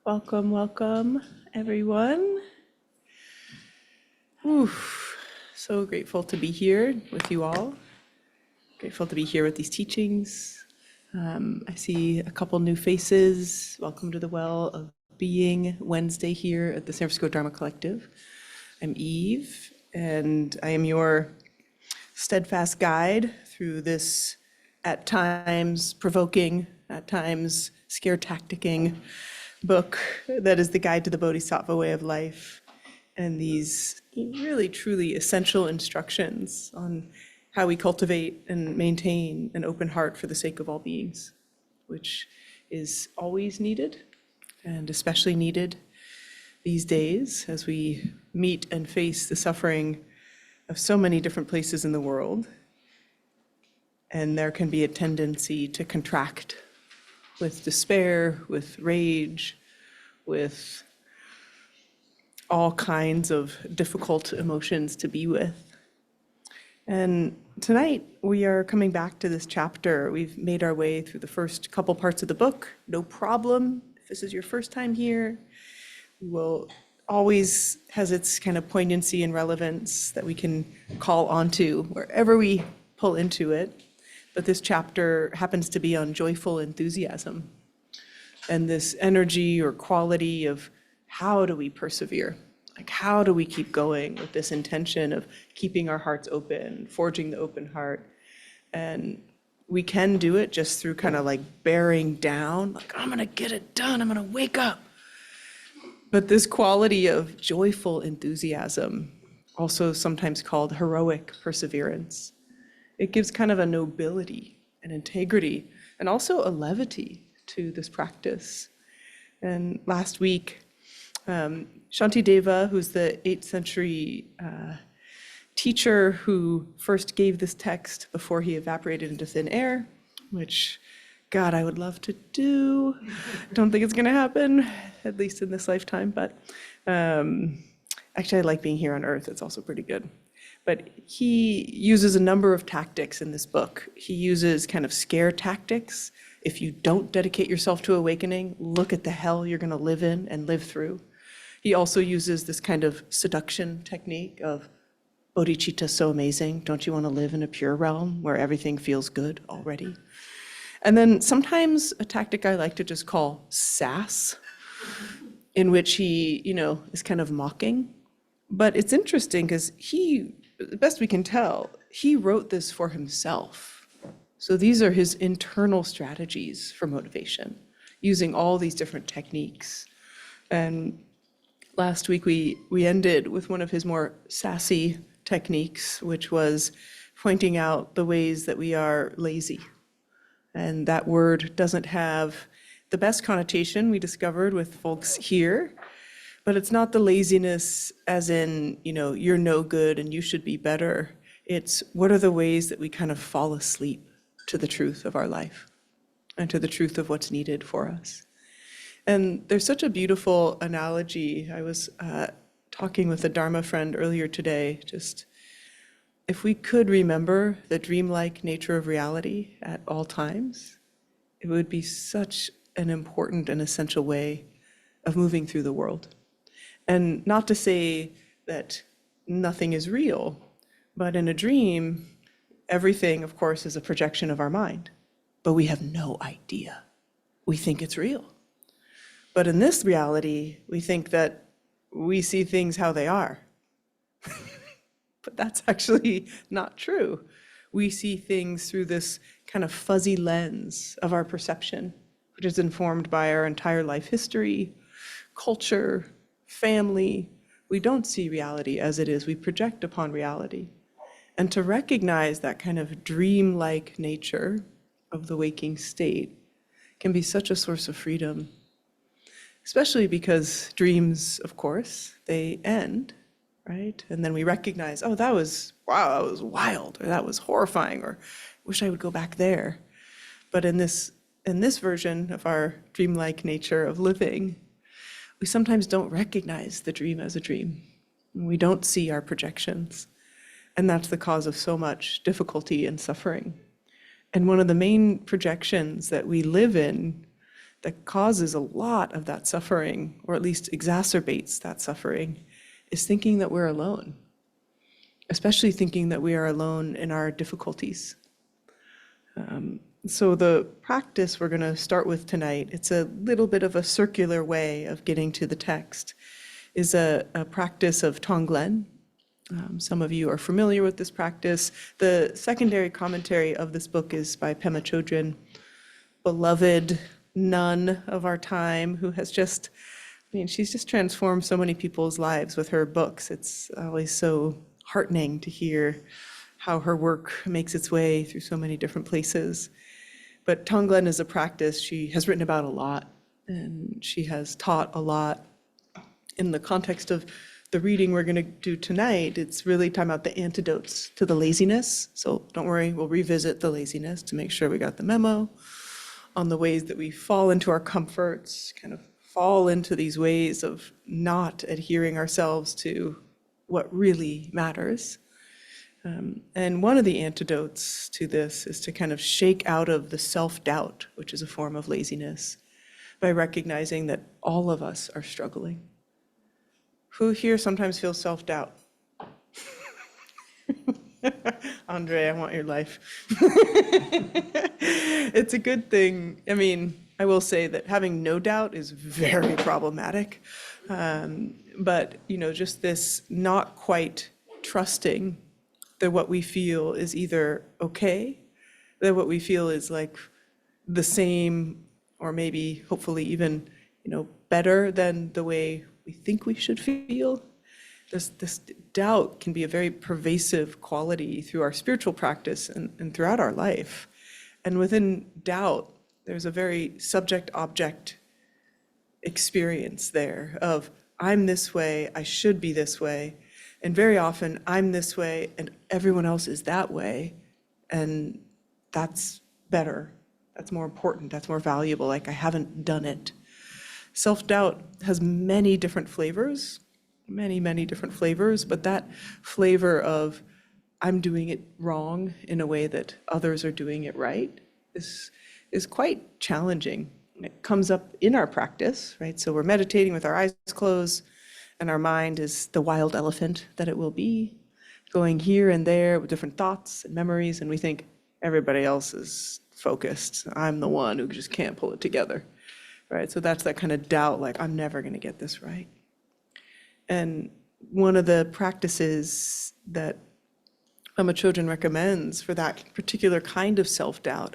Welcome, welcome, everyone. Oof, so grateful to be here with you all. Grateful to be here with these teachings. I see a couple new faces. Welcome to the Well of Being Wednesday here at the San Francisco Dharma Collective. I'm Eve, and I am your steadfast guide through this at times provoking, at times scare tacticking book that is the guide to the Bodhisattva way of life, and these really truly essential instructions on how we cultivate and maintain an open heart for the sake of all beings, which is always needed and especially needed these days as we meet and face the suffering of so many different places in the world. And there can be a tendency to contract with despair, with rage, with all kinds of difficult emotions to be with. And tonight we are coming back to this chapter. We've made our way through the first couple parts of the book. No problem if this is your first time here. Will always has its kind of poignancy and relevance that we can call onto wherever we pull into it. But this chapter happens to be on joyful enthusiasm and this energy or quality of how do we persevere? Like, how do we keep going with this intention of keeping our hearts open, forging the open heart? And we can do it just through kind of like bearing down, like, I'm gonna get it done, I'm gonna wake up. But this quality of joyful enthusiasm, also sometimes called heroic perseverance, it gives kind of a nobility and integrity and also a levity to this practice. And last week, Shanti Deva, who's the 8th century teacher who first gave this text before he evaporated into thin air, which, God, I would love to do. Don't think it's going to happen, at least in this lifetime. But actually, I like being here on Earth. It's also pretty good. But he uses a number of tactics in this book. He uses kind of scare tactics. If you don't dedicate yourself to awakening, look at the hell you're going to live in and live through. He also uses this kind of seduction technique of Bodhicitta, so amazing. Don't you want to live in a pure realm where everything feels good already? And then sometimes a tactic I like to just call sass, in which he, is kind of mocking. But it's interesting because he, the best we can tell, he wrote this for himself. So these are his internal strategies for motivation, using all these different techniques. And last week we ended with one of his more sassy techniques, which was pointing out the ways that we are lazy. And that word doesn't have the best connotation, we discovered with folks here, but it's not the laziness as in, you're no good and you should be better. It's what are the ways that we kind of fall asleep to the truth of our life and to the truth of what's needed for us. And there's such a beautiful analogy. I was talking with a Dharma friend earlier today, just if we could remember the dreamlike nature of reality at all times, it would be such an important and essential way of moving through the world. And not to say that nothing is real, but in a dream, everything, of course, is a projection of our mind, but we have no idea. We think it's real. But in this reality, we think that we see things how they are. But that's actually not true. We see things through this kind of fuzzy lens of our perception, which is informed by our entire life history, culture, family. We don't see reality as it is. We project upon reality. And to recognize that kind of dreamlike nature of the waking state can be such a source of freedom, especially because dreams, of course, they end, right? And then we recognize, oh, that was wild, or that was horrifying, or wish I would go back there. But in this version of our dreamlike nature of living, we sometimes don't recognize the dream as a dream. We don't see our projections. And that's the cause of so much difficulty and suffering. And one of the main projections that we live in that causes a lot of that suffering, or at least exacerbates that suffering, is thinking that we're alone, especially thinking that we are alone in our difficulties. So the practice we're going to start with tonight, it's a little bit of a circular way of getting to the text, is a practice of Tonglen. Some of you are familiar with this practice. The secondary commentary of this book is by Pema Chödrön, beloved nun of our time, who has just, she's just transformed so many people's lives with her books. It's always so heartening to hear how her work makes its way through so many different places. But Tonglen is a practice she has written about a lot, and she has taught a lot. In the context of the reading we're going to do tonight, it's really talking about the antidotes to the laziness. So don't worry, we'll revisit the laziness to make sure we got the memo on the ways that we fall into our comforts, kind of fall into these ways of not adhering ourselves to what really matters. And one of the antidotes to this is to kind of shake out of the self-doubt, which is a form of laziness, by recognizing that all of us are struggling. Who here sometimes feels self-doubt? Andre, I want your life. It's a good thing. I will say that having no doubt is very problematic. But, just this not quite trusting that what we feel is either okay, that what we feel is like the same, or maybe hopefully even, better than the way we think we should feel. This doubt can be a very pervasive quality through our spiritual practice and throughout our life. And within doubt, there's a very subject-object experience there of, I'm this way, I should be this way. And very often, I'm this way and everyone else is that way. And that's better, that's more important, that's more valuable, like I haven't done it. Self-doubt has many different flavors, many different flavors, but that flavor of I'm doing it wrong in a way that others are doing it right is quite challenging. It comes up in our practice, right? So we're meditating with our eyes closed, and our mind is the wild elephant that it will be, going here and there with different thoughts and memories, and we think everybody else is focused. I'm the one who just can't pull it together, right? So that's that kind of doubt, like I'm never going to get this right. And one of the practices that Pema Chödrön recommends for that particular kind of self-doubt,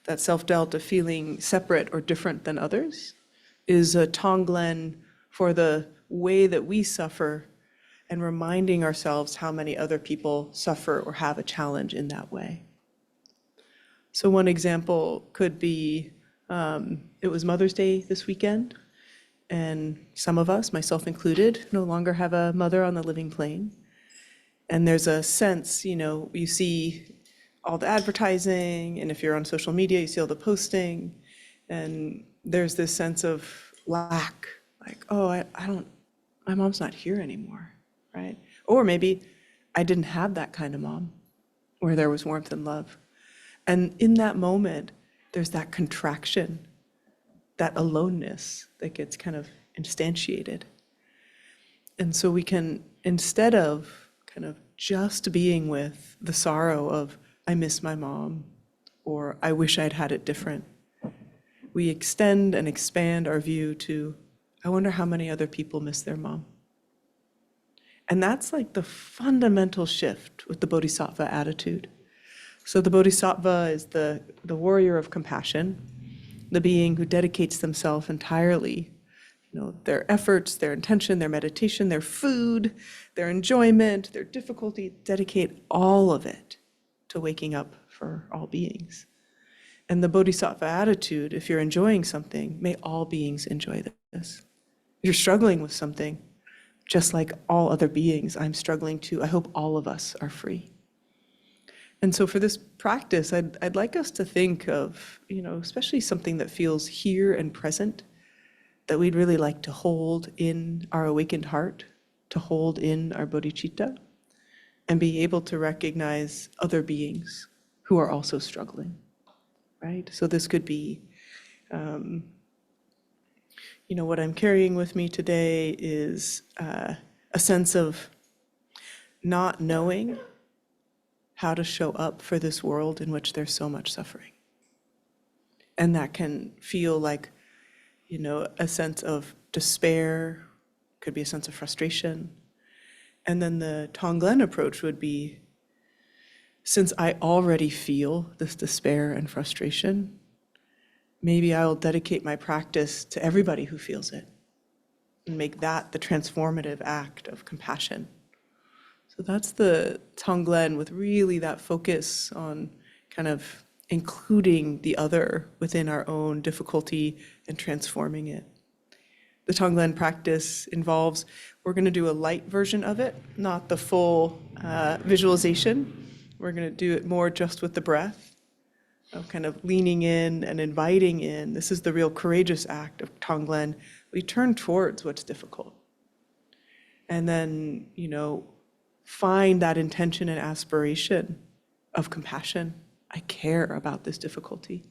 that self-doubt of feeling separate or different than others, is a Tonglen for the way that we suffer, and reminding ourselves how many other people suffer or have a challenge in that way. So one example could be, it was Mother's Day this weekend, and some of us, myself included, no longer have a mother on the living plane. And there's a sense, you see all the advertising, and if you're on social media, you see all the posting, and there's this sense of lack, like, oh, my mom's not here anymore, right? Or maybe I didn't have that kind of mom where there was warmth and love. And in that moment, there's that contraction, that aloneness that gets kind of instantiated. And so we can, instead of kind of just being with the sorrow of, I miss my mom, or I wish I'd had it different, we extend and expand our view to, I wonder how many other people miss their mom. And that's like the fundamental shift with the Bodhisattva attitude. So the Bodhisattva is the warrior of compassion, the being who dedicates themselves entirely, their efforts, their intention, their meditation, their food, their enjoyment, their difficulty, dedicate all of it to waking up for all beings. And the Bodhisattva attitude, if you're enjoying something, may all beings enjoy this. If you're struggling with something, just like all other beings, I'm struggling too. I hope all of us are free. And so for this practice, I'd like us to think of, especially something that feels here and present, that we'd really like to hold in our awakened heart, to hold in our bodhicitta, and be able to recognize other beings who are also struggling, right? So this could be what I'm carrying with me today is a sense of not knowing how to show up for this world in which there's so much suffering. And that can feel like, a sense of despair, could be a sense of frustration. And then the Tonglen approach would be, since I already feel this despair and frustration, maybe I'll dedicate my practice to everybody who feels it and make that the transformative act of compassion. So that's the Tonglen, with really that focus on kind of including the other within our own difficulty and transforming it. The Tonglen practice involves, we're going to do a light version of it, not the full visualization. We're going to do it more just with the breath, of kind of leaning in and inviting in. This is the real courageous act of Tonglen. We turn towards what's difficult. And then, find that intention and aspiration of compassion. I care about this difficulty.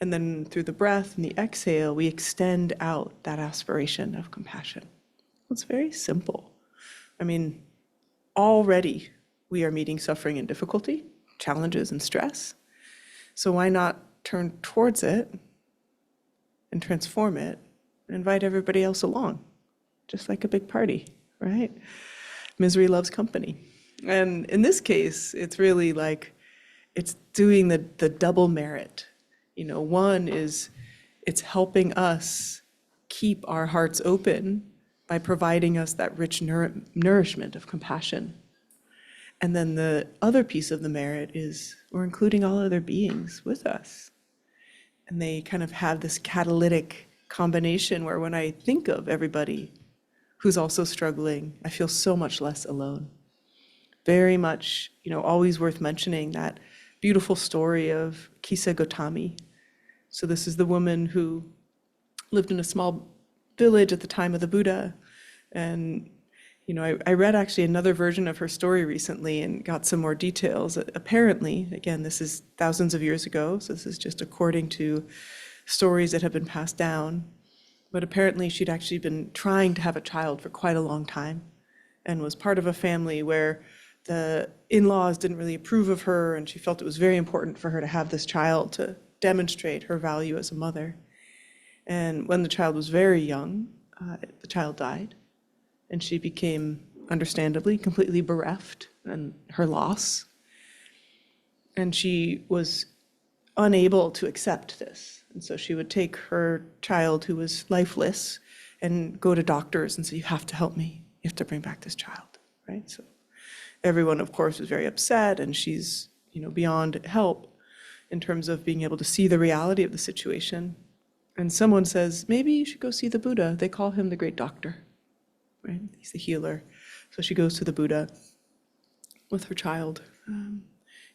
And then through the breath and the exhale, we extend out that aspiration of compassion. It's very simple. I mean, already we are meeting suffering and difficulty, challenges and stress. So why not turn towards it and transform it and invite everybody else along, just like a big party, right? Misery loves company. And in this case, it's really like, it's doing the double merit. One is it's helping us keep our hearts open by providing us that rich nourishment of compassion. And then the other piece of the merit is we're including all other beings with us. And they kind of have this catalytic combination where when I think of everybody who's also struggling, I feel so much less alone. Very much, always worth mentioning that beautiful story of Kisa Gotami. So this is the woman who lived in a small village at the time of the Buddha. And, I read actually another version of her story recently and got some more details. Apparently, again, this is thousands of years ago, so this is just according to stories that have been passed down. But apparently she'd actually been trying to have a child for quite a long time and was part of a family where the in-laws didn't really approve of her, and she felt it was very important for her to have this child to demonstrate her value as a mother. And when the child was very young, the child died, and she became, understandably, completely bereft and her loss. And she was unable to accept this. And so she would take her child, who was lifeless, and go to doctors and say, you have to help me. You have to bring back this child, right? So everyone, of course, was very upset, and she's, beyond help in terms of being able to see the reality of the situation. And someone says, maybe you should go see the Buddha. They call him the great doctor, right? He's the healer. So she goes to the Buddha with her child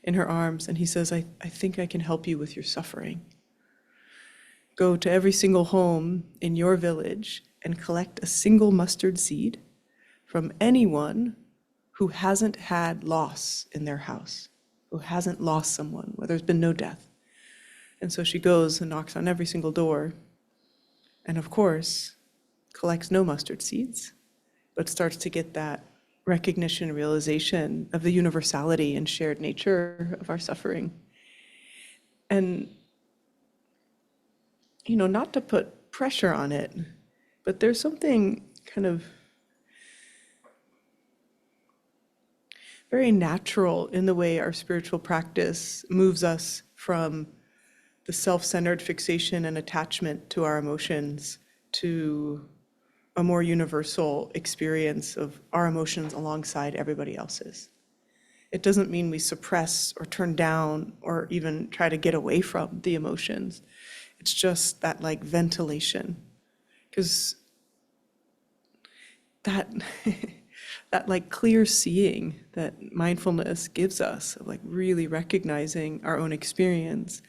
in her arms, and he says, I think I can help you with your suffering. Go to every single home in your village and collect a single mustard seed from anyone who hasn't had loss in their house, who hasn't lost someone, where there's been no death. And so she goes and knocks on every single door, and of course, collects no mustard seeds, but starts to get that recognition, realization of the universality and shared nature of our suffering. And, not to put pressure on it, but there's something kind of very natural in the way our spiritual practice moves us from the self-centered fixation and attachment to our emotions to a more universal experience of our emotions alongside everybody else's. It doesn't mean we suppress or turn down or even try to get away from the emotions. It's just that ventilation, because that that clear seeing that mindfulness gives us of really recognizing our own experience,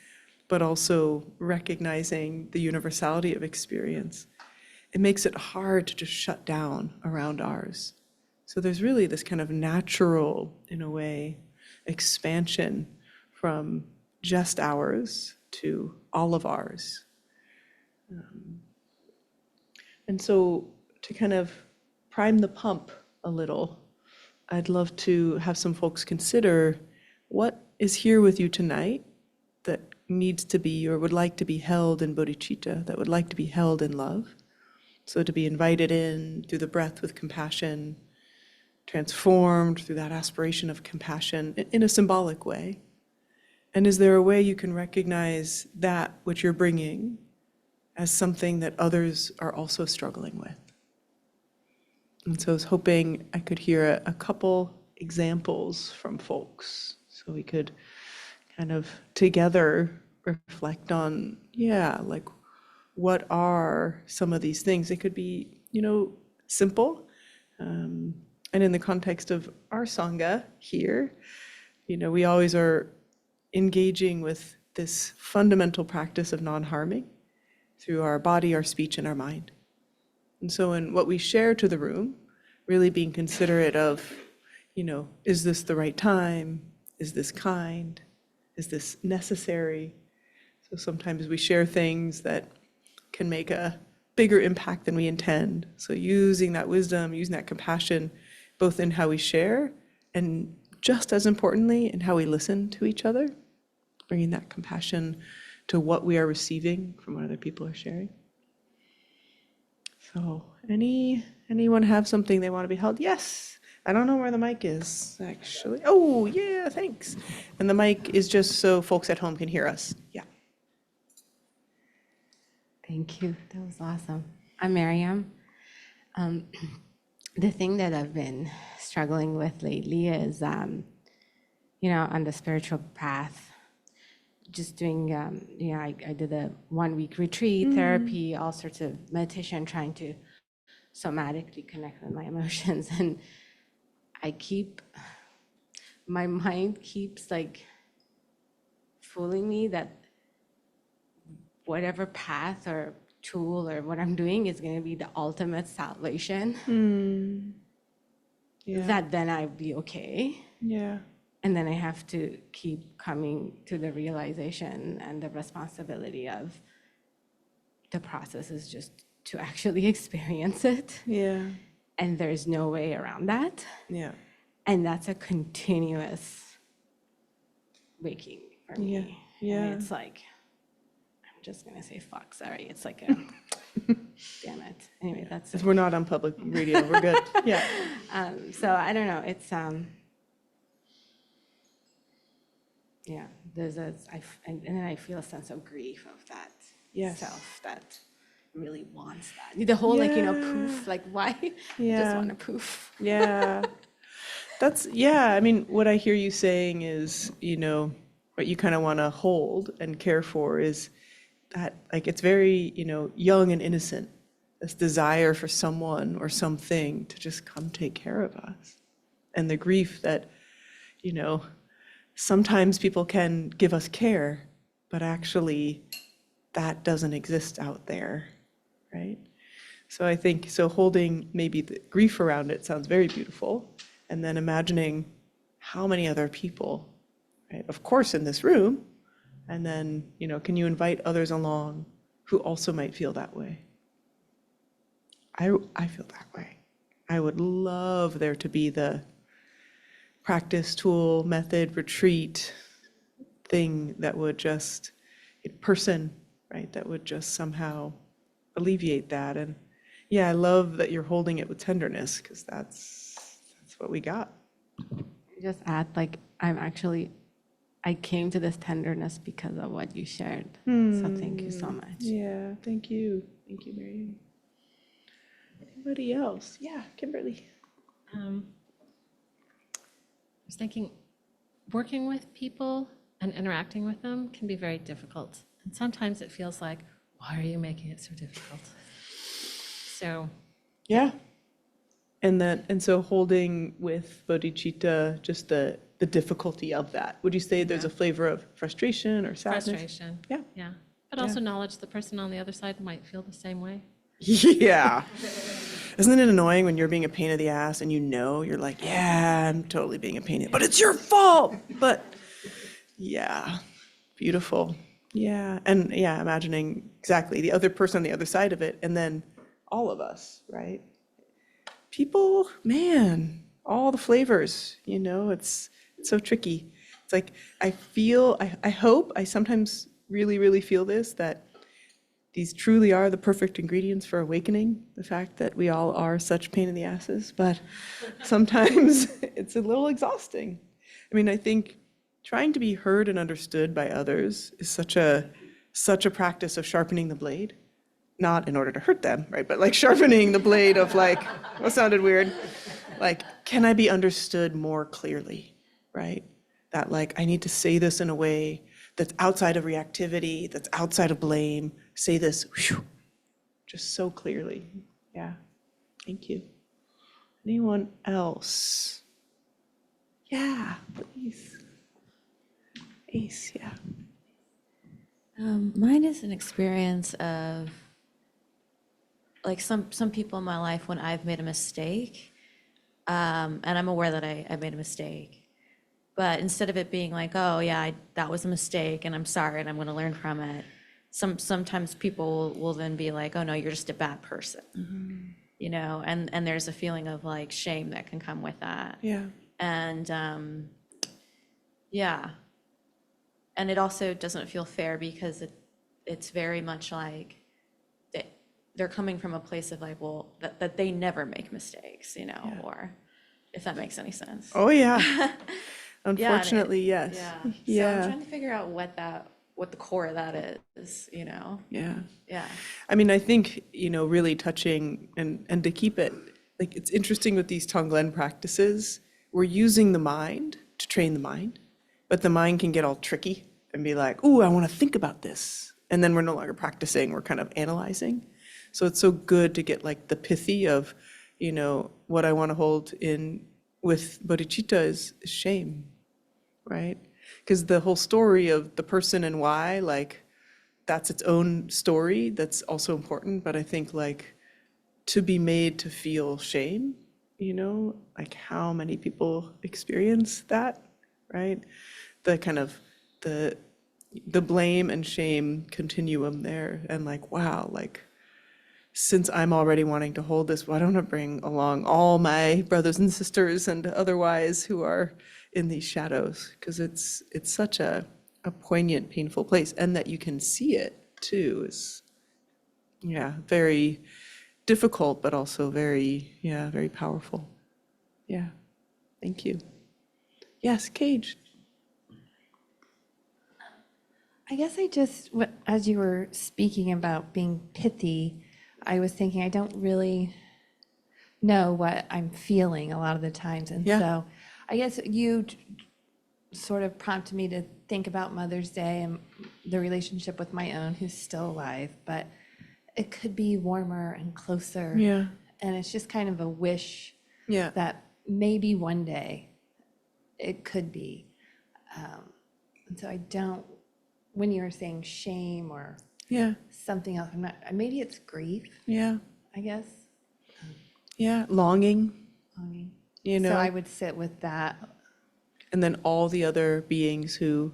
but also recognizing the universality of experience. It makes it hard to just shut down around ours. So there's really this kind of natural, in a way, expansion from just ours to all of ours. And so to kind of prime the pump a little, I'd love to have some folks consider what is here with you tonight that needs to be or would like to be held in bodhicitta, that would like to be held in love. So to be invited in through the breath with compassion, transformed through that aspiration of compassion in a symbolic way. And is there a way you can recognize that which you're bringing as something that others are also struggling with? And so I was hoping I could hear a couple examples from folks so we could kind of together reflect on, like what are some of these things? It could be, simple. And in the context of our sangha here, we always are engaging with this fundamental practice of non-harming through our body, our speech, and our mind. And so in what we share to the room, really being considerate of, is this the right time? Is this kind? Is this necessary? So sometimes we share things that can make a bigger impact than we intend. So using that wisdom, using that compassion, both in how we share and just as importantly in how we listen to each other, bringing that compassion to what we are receiving from what other people are sharing. So anyone have something they want to be held? Yes. I don't know where the mic is, actually. Oh, yeah, thanks. And the mic is just so folks at home can hear us. Yeah. Thank you. That was awesome. I'm Miriam. The thing that I've been struggling with lately is, on the spiritual path, just doing, I did a 1-week retreat, therapy, all sorts of meditation, trying to somatically connect with my emotions. And my mind keeps like fooling me that whatever path or tool or what I'm doing is going to be the ultimate salvation. Yeah. That then I'll be okay. Yeah. And then I have to keep coming to the realization and the responsibility of the process is just to actually experience it. Yeah. And there's no way around that. Yeah. And that's a continuous waking for me. Yeah. And it's like, I'm just going to say fuck, sorry. It's like a, damn it. Anyway, that's it. We're not on public radio. We're good. Yeah. So I don't know. It's, and then I feel a sense of grief of that self that really wants that. The whole, poof, like why? Yeah. Just want to poof. Yeah. I mean, what I hear you saying is, what you kind of want to hold and care for is that, like, it's very, young and innocent, this desire for someone or something to just come take care of us. And the grief that, sometimes people can give us care, but actually that doesn't exist out there, right? So I think, holding maybe the grief around it sounds very beautiful. And then imagining how many other people, right, of course in this room, and then, can you invite others along who also might feel that way? I feel that way. I would love there to be the practice, tool, method, retreat thing that would just, person, right, that would just somehow alleviate that. And yeah, I love that you're holding it with tenderness, because that's what we got. Just add, like, I came to this tenderness because of what you shared. So thank you so much. Yeah, thank you. Thank you, Mary. Anybody else? Yeah, Kimberly. I was thinking, working with people and interacting with them can be very difficult. And sometimes it feels like, why are you making it so difficult? So. Yeah. And so holding with bodhicitta, just the difficulty of that. Would you say there's a flavor of frustration or sadness? Frustration. Yeah. Yeah. But also knowledge the person on the other side might feel the same way. Yeah. Isn't it annoying when you're being a pain in the ass and you're like, yeah, I'm totally being a pain in, but it's your fault. But yeah, beautiful. Yeah. And yeah, imagining exactly the other person on the other side of it, and then all of us, right? People, man, all the flavors, it's so tricky. It's like, I hope, I sometimes really, really feel this, that these truly are the perfect ingredients for awakening, the fact that we all are such pain in the asses, but sometimes it's a little exhausting. I mean, I think trying to be heard and understood by others is such a practice of sharpening the blade, not in order to hurt them, right? But like sharpening the blade of like, what sounded weird? Like, can I be understood more clearly, right? That like, I need to say this in a way that's outside of reactivity, that's outside of blame, say this just so clearly. Yeah, thank you. Anyone else? Yeah, please. Ace, yeah. Mine is an experience of like some people in my life when I've made a mistake, and I'm aware that I made a mistake. But instead of it being like, oh yeah, that was a mistake and I'm sorry and I'm going to learn from it, sometimes people will then be like, oh no, you're just a bad person, and there's a feeling of like shame that can come with that. Yeah. And yeah, and it also doesn't feel fair because it's very much like they're coming from a place of like, well, that they never make mistakes, or if that makes any sense. Oh, yeah. Unfortunately, yes. So I'm trying to figure out what the core of that is, Yeah. Yeah. I mean, I think, really touching and to keep it, like, it's interesting with these Tonglen practices, we're using the mind to train the mind, but the mind can get all tricky and be like, ooh, I want to think about this. And then we're no longer practicing, we're kind of analyzing. So it's so good to get like the pithy of, what I want to hold in with bodhicitta is shame, right? Because the whole story of the person and why, like, that's its own story that's also important. But I think like to be made to feel shame, like how many people experience that, right? The kind of the blame and shame continuum there, and like, wow, like, since I'm already wanting to hold this, why don't I bring along all my brothers and sisters and otherwise who are in these shadows? Because it's such a poignant, painful place, and that you can see it too is, very difficult, but also very, very powerful. Yeah, thank you. Yes, Cage. I guess as you were speaking about being pithy, I was thinking I don't really know what I'm feeling a lot of the times. And Yeah. so I guess you sort of prompted me to think about Mother's Day and the relationship with my own, who's still alive, but it could be warmer and closer. Yeah. And it's just kind of a wish Yeah. that maybe one day it could be. And so I don't, when you were saying shame or Yeah. something else, maybe it's grief, Yeah. I guess. Yeah. Longing, Longing. So I would sit with that, and then all the other beings who,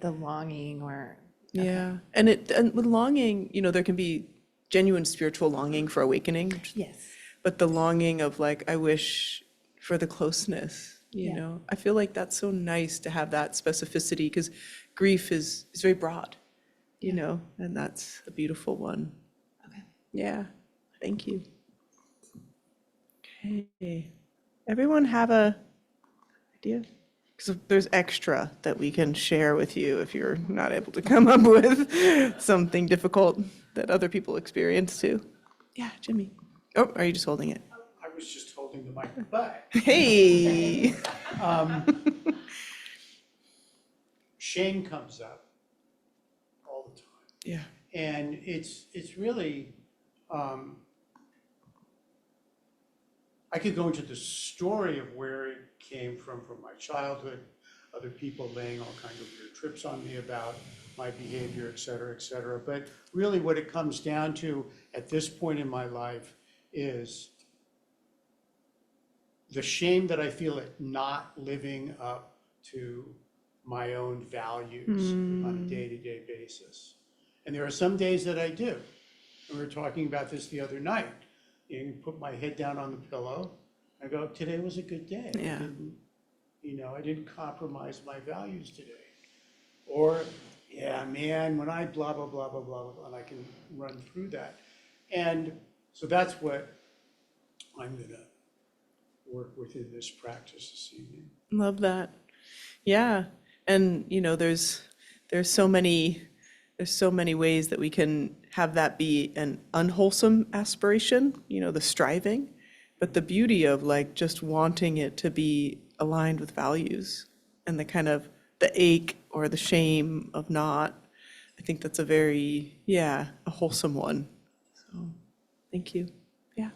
the longing or. yeah. And with longing, there can be genuine spiritual longing for awakening, Yes. but the longing of like, I wish for the closeness, Yeah. I feel like that's so nice to have that specificity, because grief is very broad, and that's a beautiful one. Okay. Yeah, thank you. Okay, everyone have a idea? Because there's extra that we can share with you if you're not able to come up with something difficult that other people experience too. Yeah, Jimmy. Oh, are you just holding it? I was just holding the mic, but Hey. shame comes up all the time. Yeah. And it's really, I could go into the story of where it came from my childhood, other people laying all kinds of weird trips on me about my behavior, et cetera, but really what it comes down to at this point in my life is the shame that I feel at not living up to my own values on a day-to-day basis. And there are some days that I do. And we were talking about this the other night. You put my head down on the pillow. I go, today was a good day. Yeah. I didn't compromise my values today. Or, yeah, man, when I blah, blah, blah, blah, blah, blah, and I can run through that. And so that's what I'm going to work with in this practice this evening. Love that. Yeah. And, there's so many ways that we can have that be an unwholesome aspiration, the striving, but the beauty of like just wanting it to be aligned with values and the kind of the ache or the shame of not. I think that's a very, a wholesome one. So thank you. Yeah.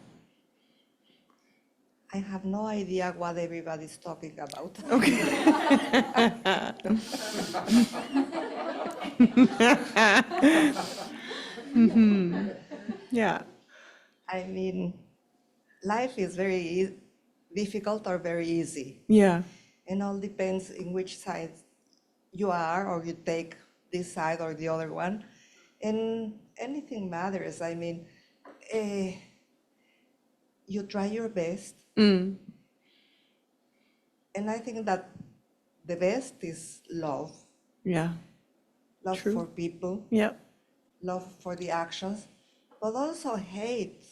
I have no idea what everybody's talking about. Yeah. I mean, life is very difficult or very easy. Yeah. And all depends in which side you are, or you take this side or the other one. And anything matters. I mean, you try your best. Mm. And I think that the best is love. Yeah. Love True. for people, Yep. love for the actions, but also hate.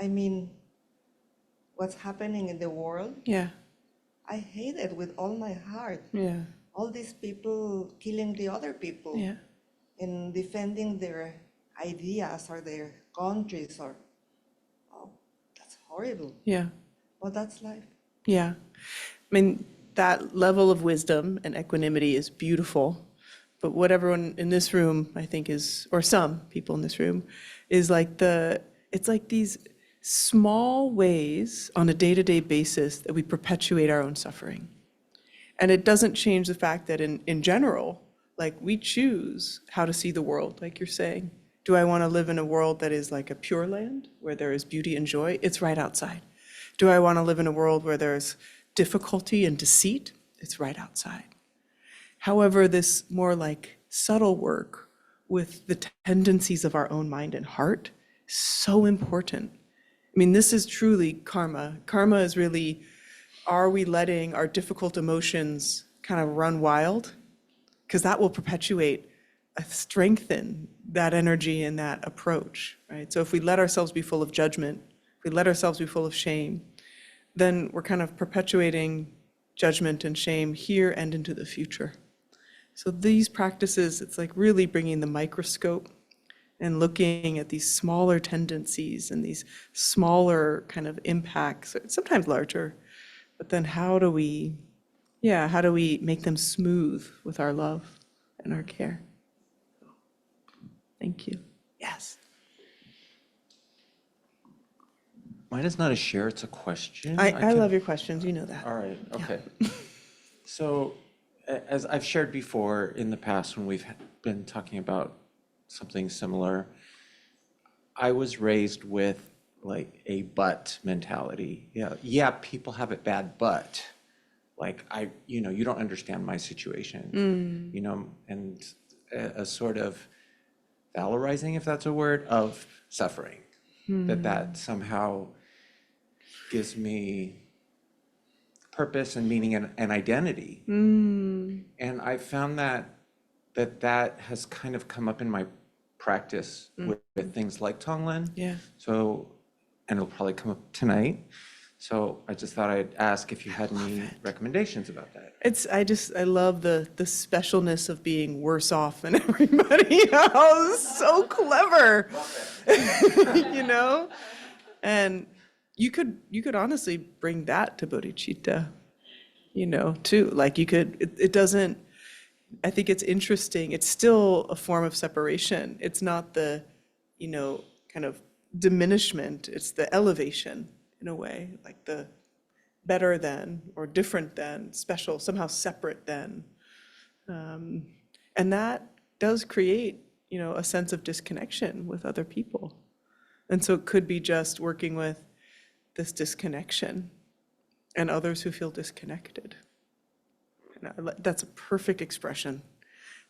I mean, what's happening in the world, Yeah. I hate it with all my heart. Yeah. All these people killing the other people Yeah. and defending their ideas or their countries, oh, that's horrible. Yeah. But that's life. Yeah. I mean, that level of wisdom and equanimity is beautiful. But what everyone in this room, I think, is, or some people in this room, is like it's like these small ways on a day-to-day basis that we perpetuate our own suffering. And it doesn't change the fact that in general, like we choose how to see the world, like you're saying. Do I want to live in a world that is like a pure land where there is beauty and joy? It's right outside. Do I want to live in a world where there's difficulty and deceit? It's right outside. However, this more like subtle work with the tendencies of our own mind and heart is so important. I mean, this is truly karma. Karma is really, are we letting our difficult emotions kind of run wild? Because that will perpetuate, strengthen that energy and that approach, right? So if we let ourselves be full of judgment, if we let ourselves be full of shame, then we're kind of perpetuating judgment and shame here and into the future. So these practices, it's like really bringing the microscope and looking at these smaller tendencies and these smaller kind of impacts, sometimes larger, but then how do we make them smooth with our love and our care? Thank you. Yes. Mine is not a share, it's a question. I love your questions, you know that. All right, okay. So, as I've shared before in the past when we've been talking about something similar, I was raised with like a but mentality. Yeah, people have it bad, but like you don't understand my situation, and a sort of valorizing, if that's a word, of suffering, that somehow gives me purpose and meaning and identity. And I found that has kind of come up in my practice with things like Tonglen. Yeah. So, and it'll probably come up tonight. So I just thought I'd ask if you had any recommendations about that. I love the specialness of being worse off than everybody else. So clever. And you could honestly bring that to bodhicitta, too. Like it doesn't, I think it's interesting. It's still a form of separation. It's not the, kind of diminishment. It's the elevation in a way, like the better than or different than, special, somehow separate than. And that does create, a sense of disconnection with other people. And so it could be just working with this disconnection and others who feel disconnected. And that's a perfect expression.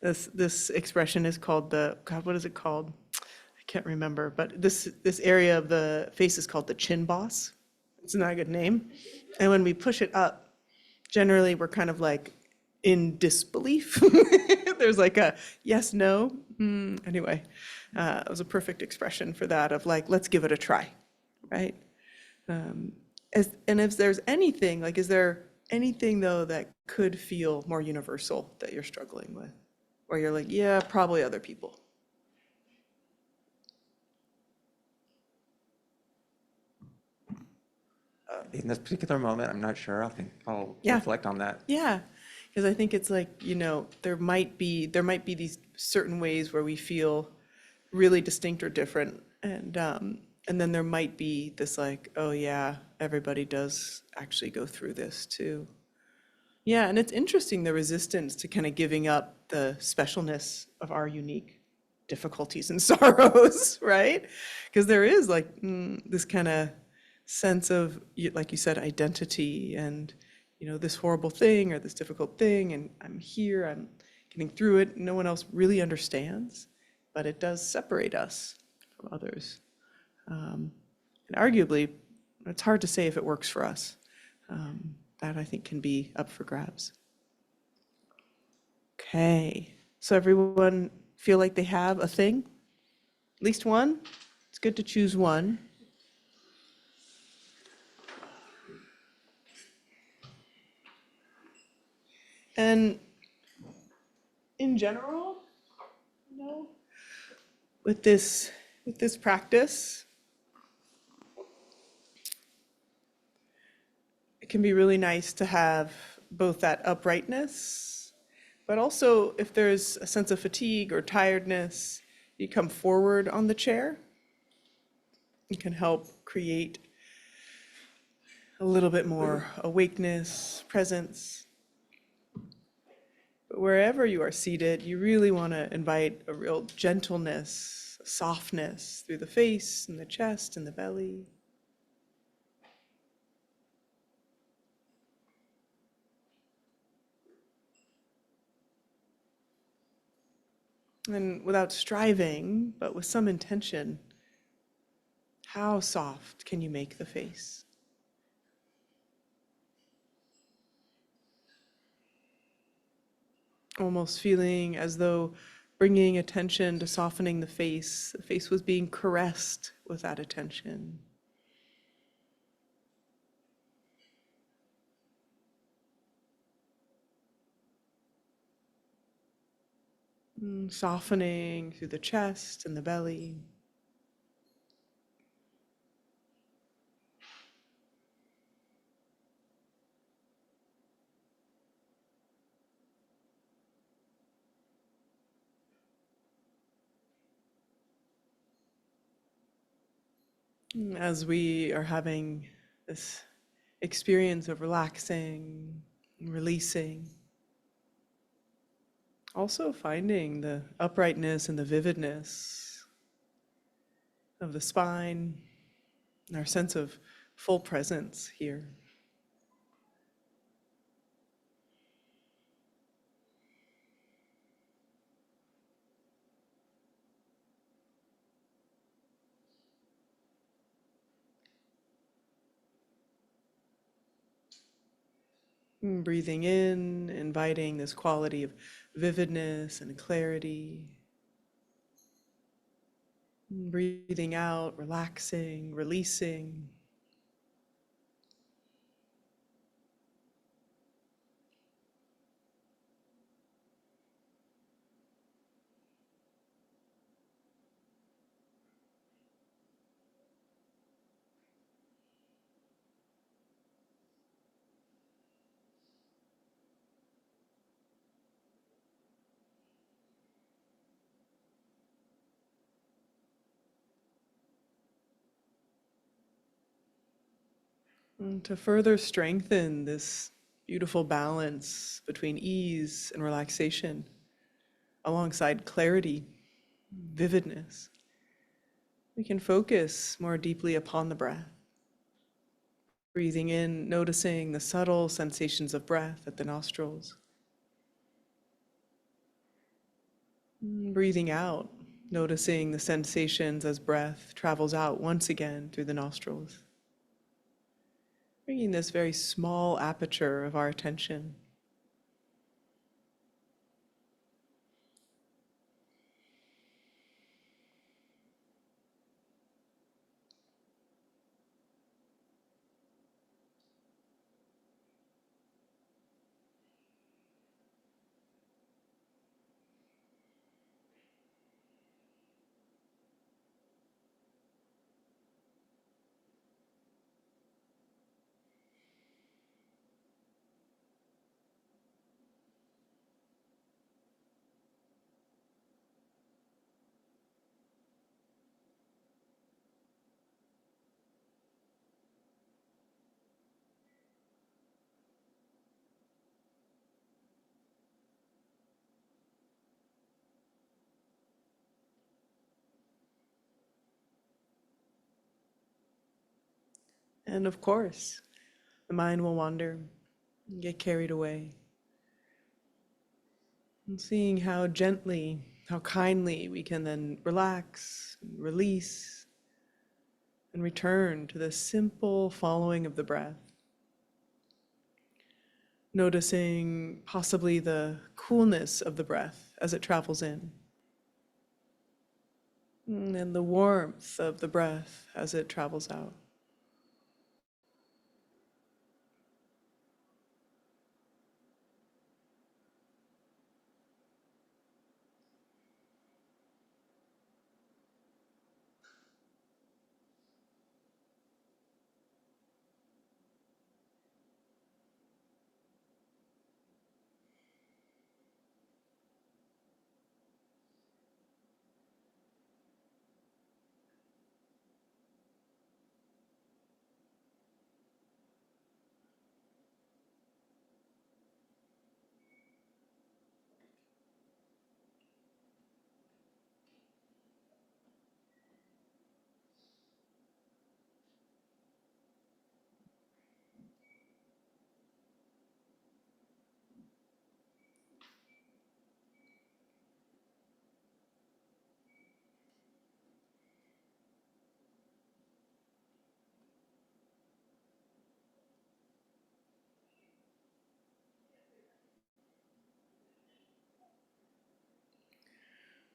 This expression is called what is it called? I can't remember, but this area of the face is called the chin boss. It's not a good name. And when we push it up, generally we're kind of like in disbelief. There's like a yes, no. Anyway, it was a perfect expression for that of like, let's give it a try, right? And if there's anything, like, is there anything though that could feel more universal that you're struggling with? Where you're like, yeah, probably other people. In this particular moment, I'm not sure. I'll Yeah. reflect on that. Yeah, because I think it's like, there might be these certain ways where we feel really distinct or different, and then there might be this like, oh yeah, everybody does actually go through this too. Yeah, and it's interesting, the resistance to kind of giving up the specialness of our unique difficulties and sorrows, right? Because there is like this kind of sense of, like you said, identity and, this horrible thing or this difficult thing, and I'm here, I'm getting through it. No one else really understands, but it does separate us from others. And arguably, it's hard to say if it works for us. That I think can be up for grabs. Okay, so everyone feel like they have a thing? At least one? It's good to choose one. And in general, with this practice, it can be really nice to have both that uprightness, but also if there's a sense of fatigue or tiredness, you come forward on the chair. It can help create a little bit more awakeness, presence. But wherever you are seated, you really want to invite a real gentleness, a softness through the face and the chest and the belly. And without striving, but with some intention, how soft can you make the face? Almost feeling as though bringing attention to softening the face was being caressed with that attention. Softening through the chest and the belly. As we are having this experience of relaxing and releasing, also finding the uprightness and the vividness of the spine, and our sense of full presence here. Breathing in, inviting this quality of vividness and clarity. Breathing out, relaxing, releasing. And to further strengthen this beautiful balance between ease and relaxation, alongside clarity, vividness, we can focus more deeply upon the breath. Breathing in, noticing the subtle sensations of breath at the nostrils. Breathing out, Noticing the sensations as breath travels out once again through the nostrils. Bringing this very small aperture of our attention. And of course, the mind will wander and get carried away. And seeing how gently, how kindly we can then relax, and release, and return to the simple following of the breath. Noticing possibly the coolness of the breath as it travels in, and the warmth of the breath as it travels out.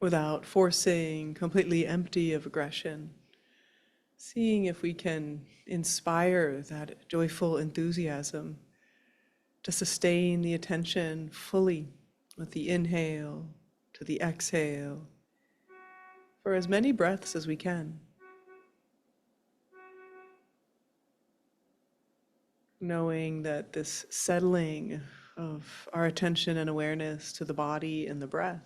Without forcing, completely empty of aggression. Seeing if we can inspire that joyful enthusiasm to sustain the attention fully with the inhale to the exhale for as many breaths as we can. Knowing that this settling of our attention and awareness to the body and the breath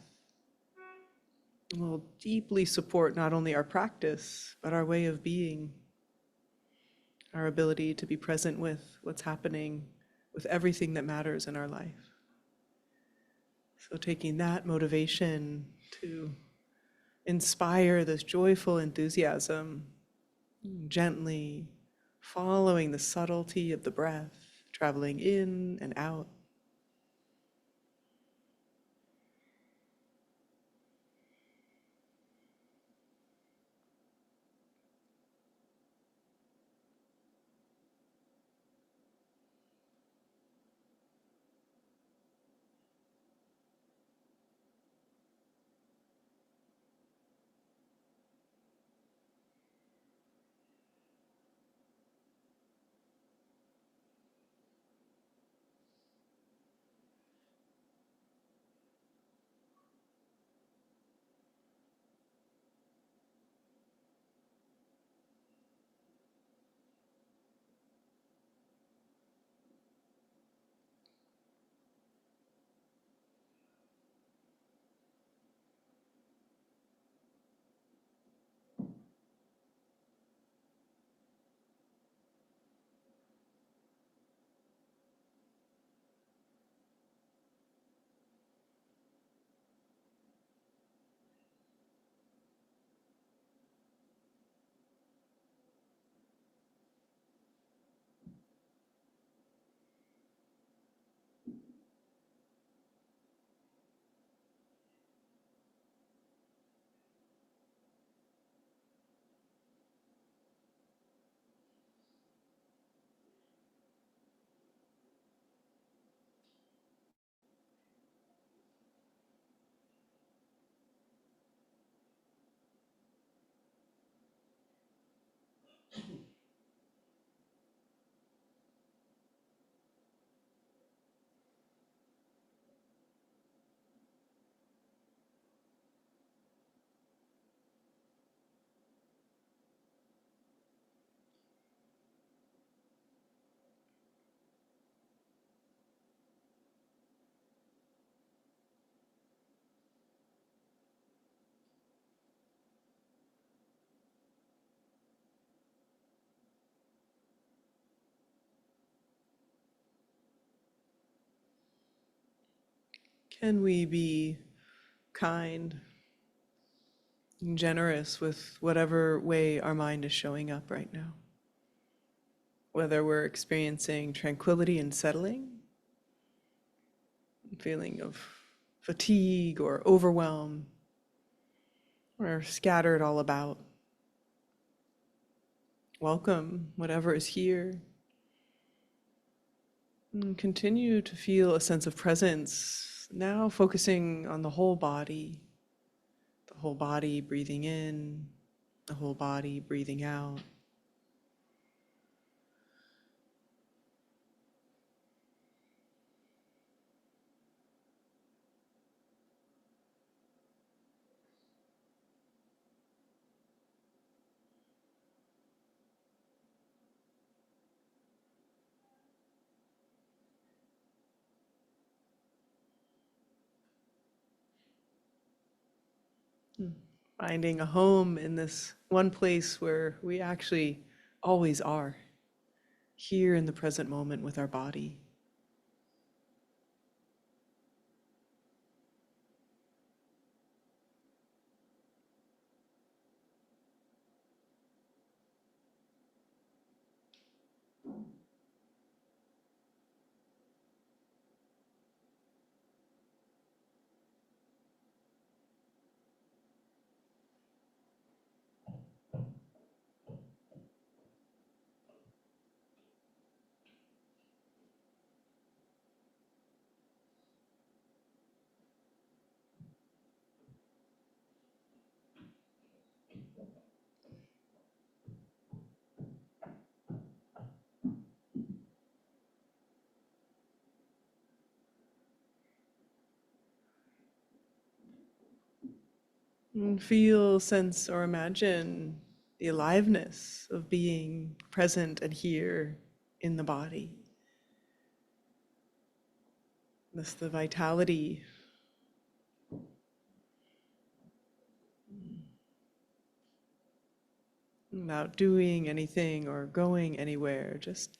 will deeply support not only our practice, but our way of being, our ability to be present with what's happening, with everything that matters in our life. So taking that motivation to inspire this joyful enthusiasm, gently following the subtlety of the breath, traveling in and out. Can we be kind and generous with whatever way our mind is showing up right now? Whether we're experiencing tranquility and settling, feeling of fatigue or overwhelm, or scattered all about. Welcome whatever is here. And continue to feel a sense of presence, now focusing on the whole body breathing in, the whole body breathing out. Finding a home in this one place where we actually always are, here in the present moment with our body. And feel, sense, or imagine the aliveness of being present and here in the body. This the vitality. Without doing anything or going anywhere, just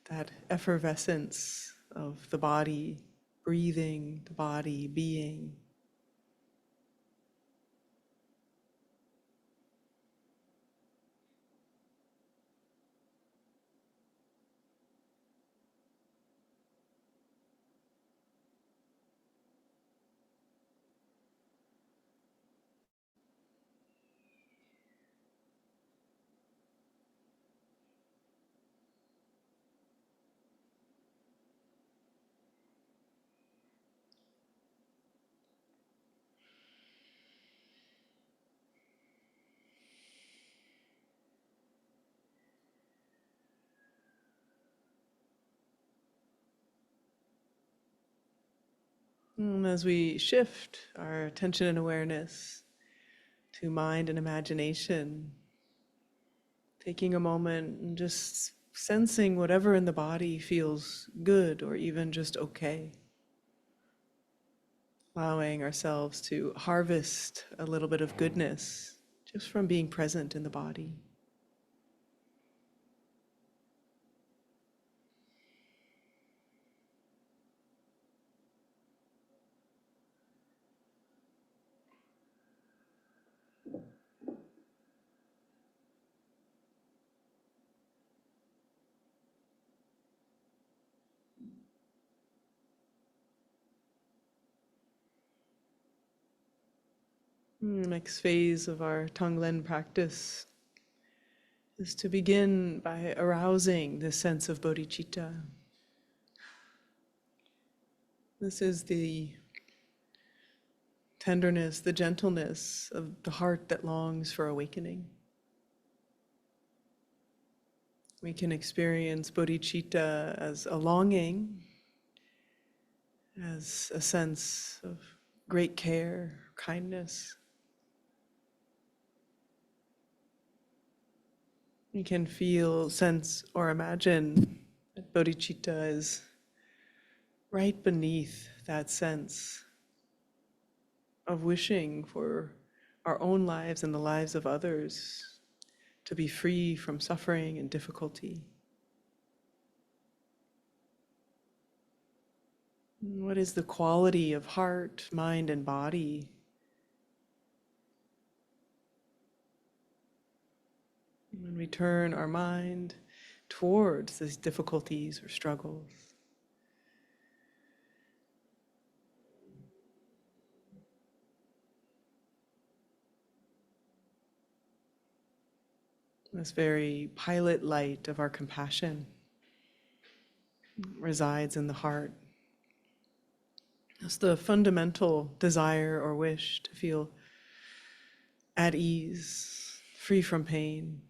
that effervescence of the body, breathing, the body being. And as we shift our attention and awareness to mind and imagination, taking a moment and just sensing whatever in the body feels good or even just okay. Allowing ourselves to harvest a little bit of goodness just from being present in the body. Next phase of our Tonglen practice is to begin by arousing this sense of bodhicitta. This is the tenderness, the gentleness of the heart that longs for awakening. We can experience bodhicitta as a longing, as a sense of great care, kindness. We can feel, sense, or imagine that bodhicitta is right beneath that sense of wishing for our own lives and the lives of others to be free from suffering and difficulty. What is the quality of heart, mind, and body? When we turn our mind towards these difficulties or struggles. This very pilot light of our compassion resides in the heart. It's the fundamental desire or wish to feel at ease, free from pain.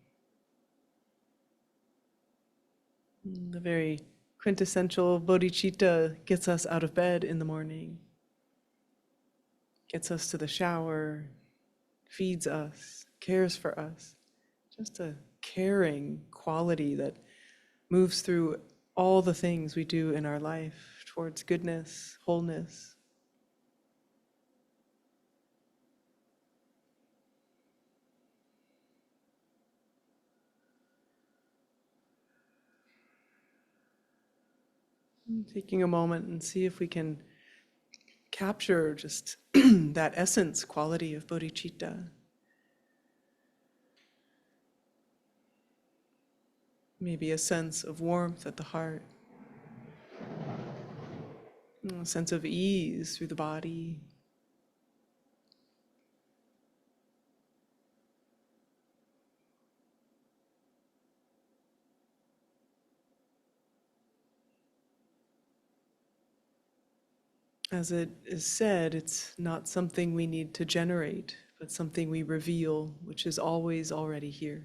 The very quintessential bodhicitta gets us out of bed in the morning, gets us to the shower, feeds us, cares for us. Just a caring quality that moves through all the things we do in our life towards goodness, wholeness. Taking a moment and see if we can capture just that essence quality of bodhicitta. Maybe a sense of warmth at the heart, a sense of ease through the body. As it is said, it's not something we need to generate, but something we reveal, which is always already here.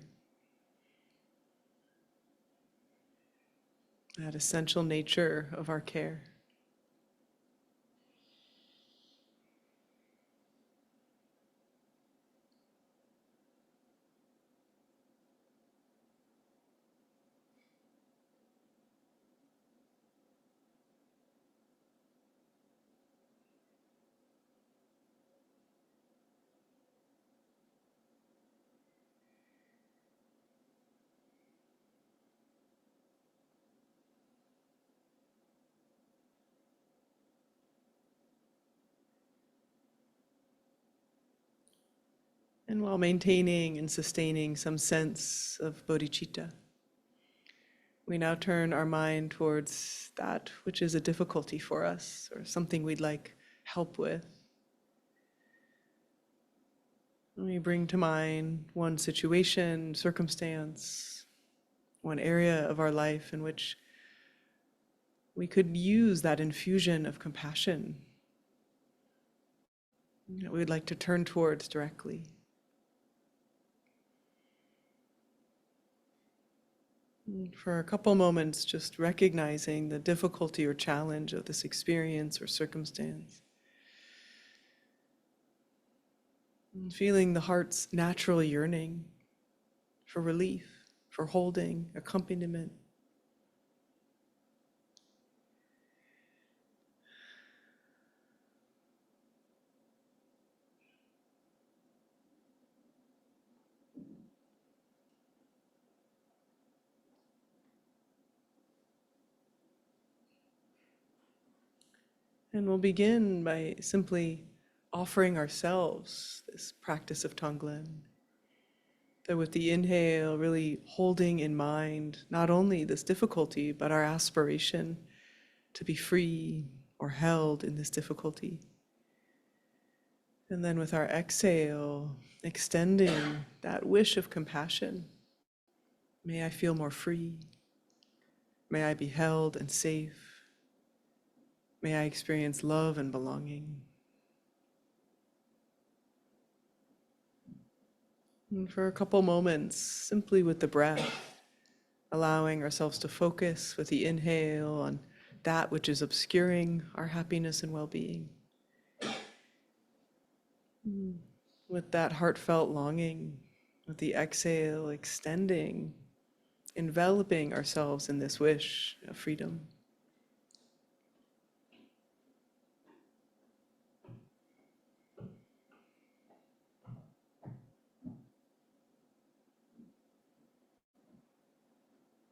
That essential nature of our care. And while maintaining and sustaining some sense of bodhicitta, we now turn our mind towards that which is a difficulty for us or something we'd like help with. And we bring to mind one situation, circumstance, one area of our life in which we could use that infusion of compassion that we'd like to turn towards directly. For a couple moments, just recognizing the difficulty or challenge of this experience or circumstance. And feeling the heart's natural yearning for relief, for holding, accompaniment. And we'll begin by simply offering ourselves this practice of Tonglen. So with the inhale, really holding in mind not only this difficulty, but our aspiration to be free or held in this difficulty. And then with our exhale, extending that wish of compassion. May I feel more free. May I be held and safe. May I experience love and belonging. And for a couple moments, simply with the breath, allowing ourselves to focus with the inhale on that which is obscuring our happiness and well-being. With that heartfelt longing, with the exhale, extending, enveloping ourselves in this wish of freedom.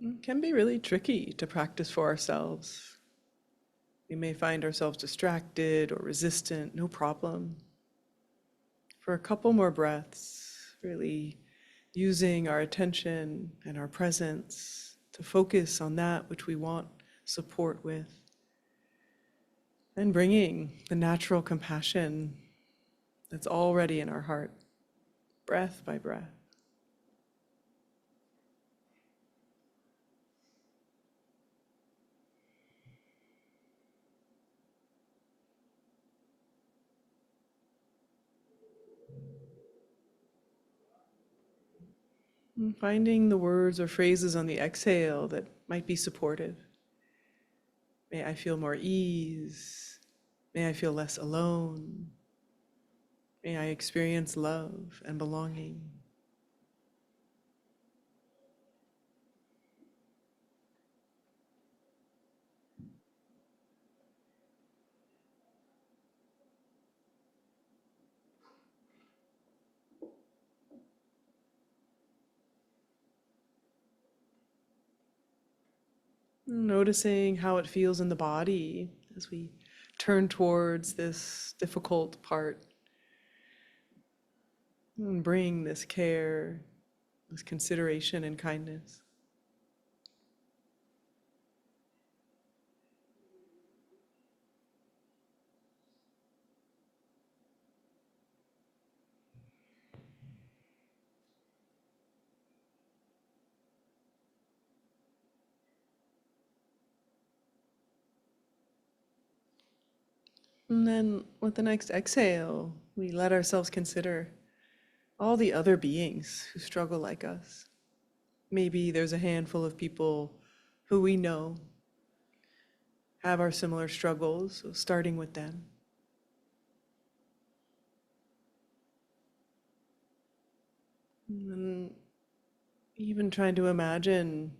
It can be really tricky to practice for ourselves. We may find ourselves distracted or resistant, no problem. For a couple more breaths, really using our attention and our presence to focus on that which we want support with, and bringing the natural compassion that's already in our heart, breath by breath. And finding the words or phrases on the exhale that might be supportive. May I feel more ease. May I feel less alone. May I experience love and belonging. Noticing how it feels in the body as we turn towards this difficult part. And bring this care, this consideration and kindness. And then with the next exhale, we let ourselves consider all the other beings who struggle like us. Maybe there's a handful of people who we know have our similar struggles, so starting with them. And even trying to imagine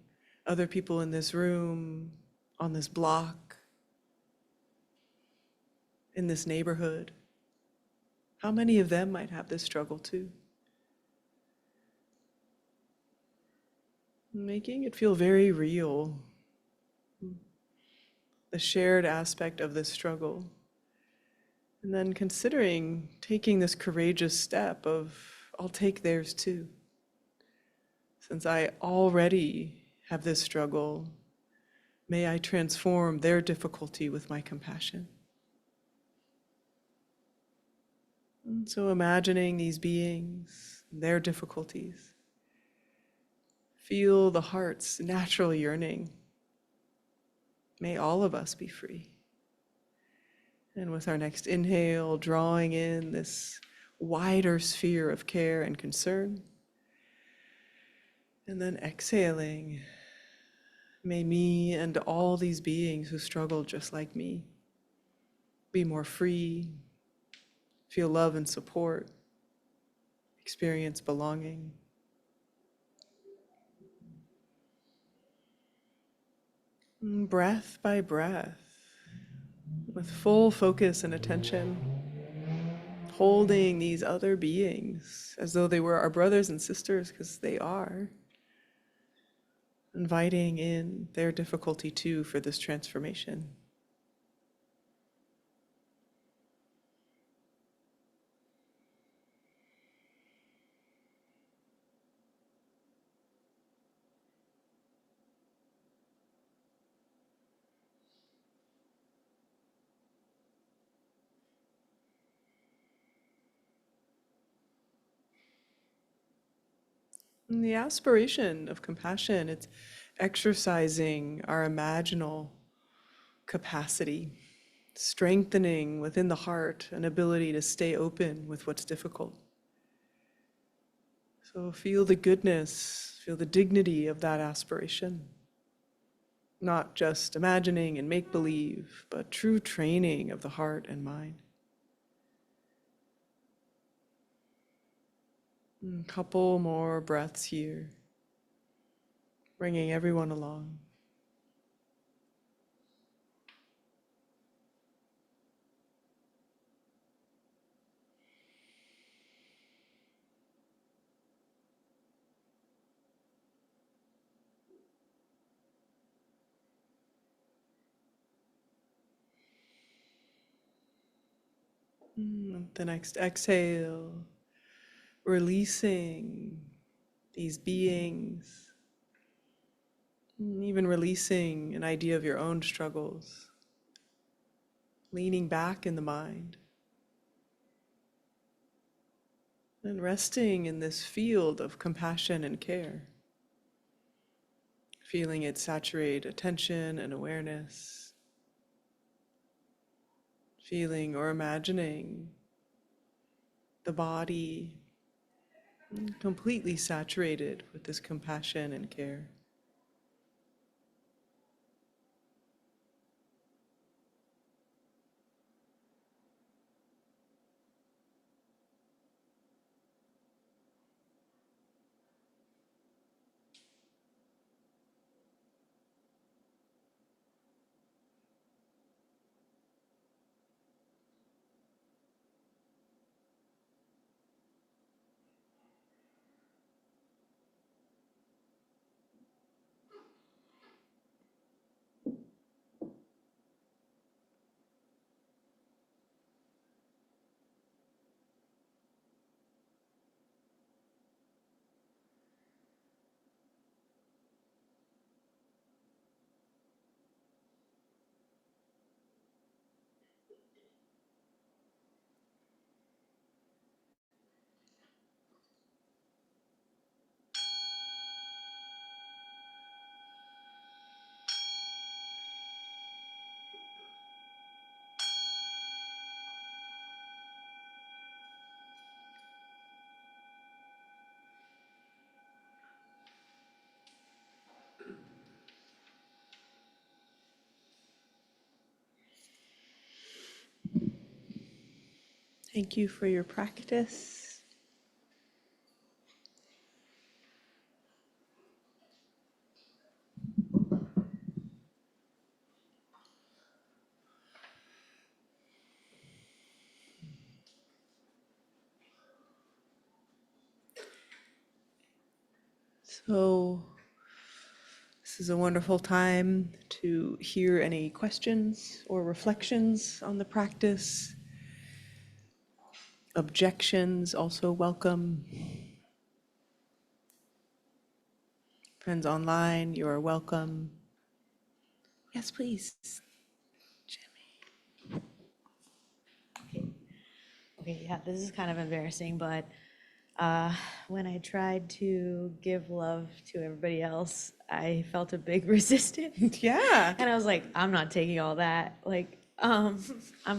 other people in this room, on this block, in this neighborhood. How many of them might have this struggle too? Making it feel very real, the shared aspect of this struggle. And then considering taking this courageous step of, I'll take theirs too. Since I already have this struggle, may I transform their difficulty with my compassion. And so imagining these beings, their difficulties, feel the heart's natural yearning. May all of us be free. And with our next inhale, drawing in this wider sphere of care and concern. And then exhaling, may me and all these beings who struggle just like me be more free, feel love and support, experience belonging. And breath by breath, with full focus and attention, holding these other beings as though they were our brothers and sisters, because they are. Inviting in their difficulty too for this transformation. And the aspiration of compassion, it's exercising our imaginal capacity, strengthening within the heart an ability to stay open with what's difficult. So feel the goodness, feel the dignity of that aspiration. Not just imagining and make-believe, but true training of the heart and mind. A couple more breaths here, bringing everyone along. The next exhale, releasing these beings, even releasing an idea of your own struggles, leaning back in the mind, and resting in this field of compassion and care, feeling it saturate attention and awareness, feeling or imagining the body completely saturated with this compassion and care. Thank you for your practice. So, this is a wonderful time to hear any questions or reflections on the practice. Objections also welcome. Friends online, you are welcome. Yes, please. Okay, yeah, this is kind of embarrassing, but when I tried to give love to everybody else, I felt a big resistance. Yeah. And I was like, I'm not taking all that. Like, I'm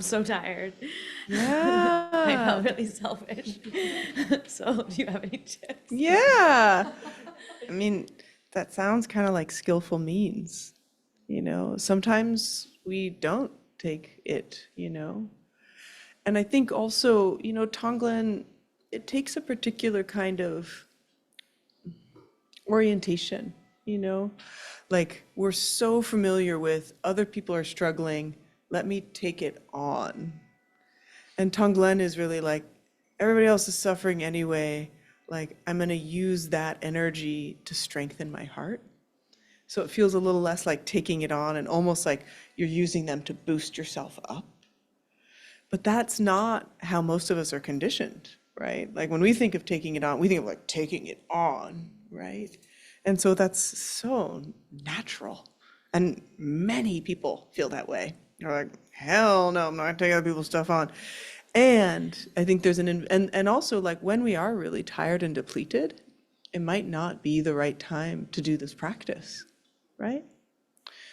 so tired. I Yeah. felt really selfish. So, do you have any tips? Yeah. I mean, that sounds kind of like skillful means, Sometimes we don't take it, And I think also, Tonglen, it takes a particular kind of orientation, Like we're so familiar with other people are struggling, let me take it on. And Tonglen is really like, everybody else is suffering anyway, like I'm going to use that energy to strengthen my heart. So it feels a little less like taking it on and almost like you're using them to boost yourself up. But that's not how most of us are conditioned, right? Like when we think of taking it on, we think of like taking it on, right? And so that's so natural. And many people feel that way. They're like, hell no, I'm not taking other people's stuff on. And I think there's and also like when we are really tired and depleted, it might not be the right time to do this practice, right?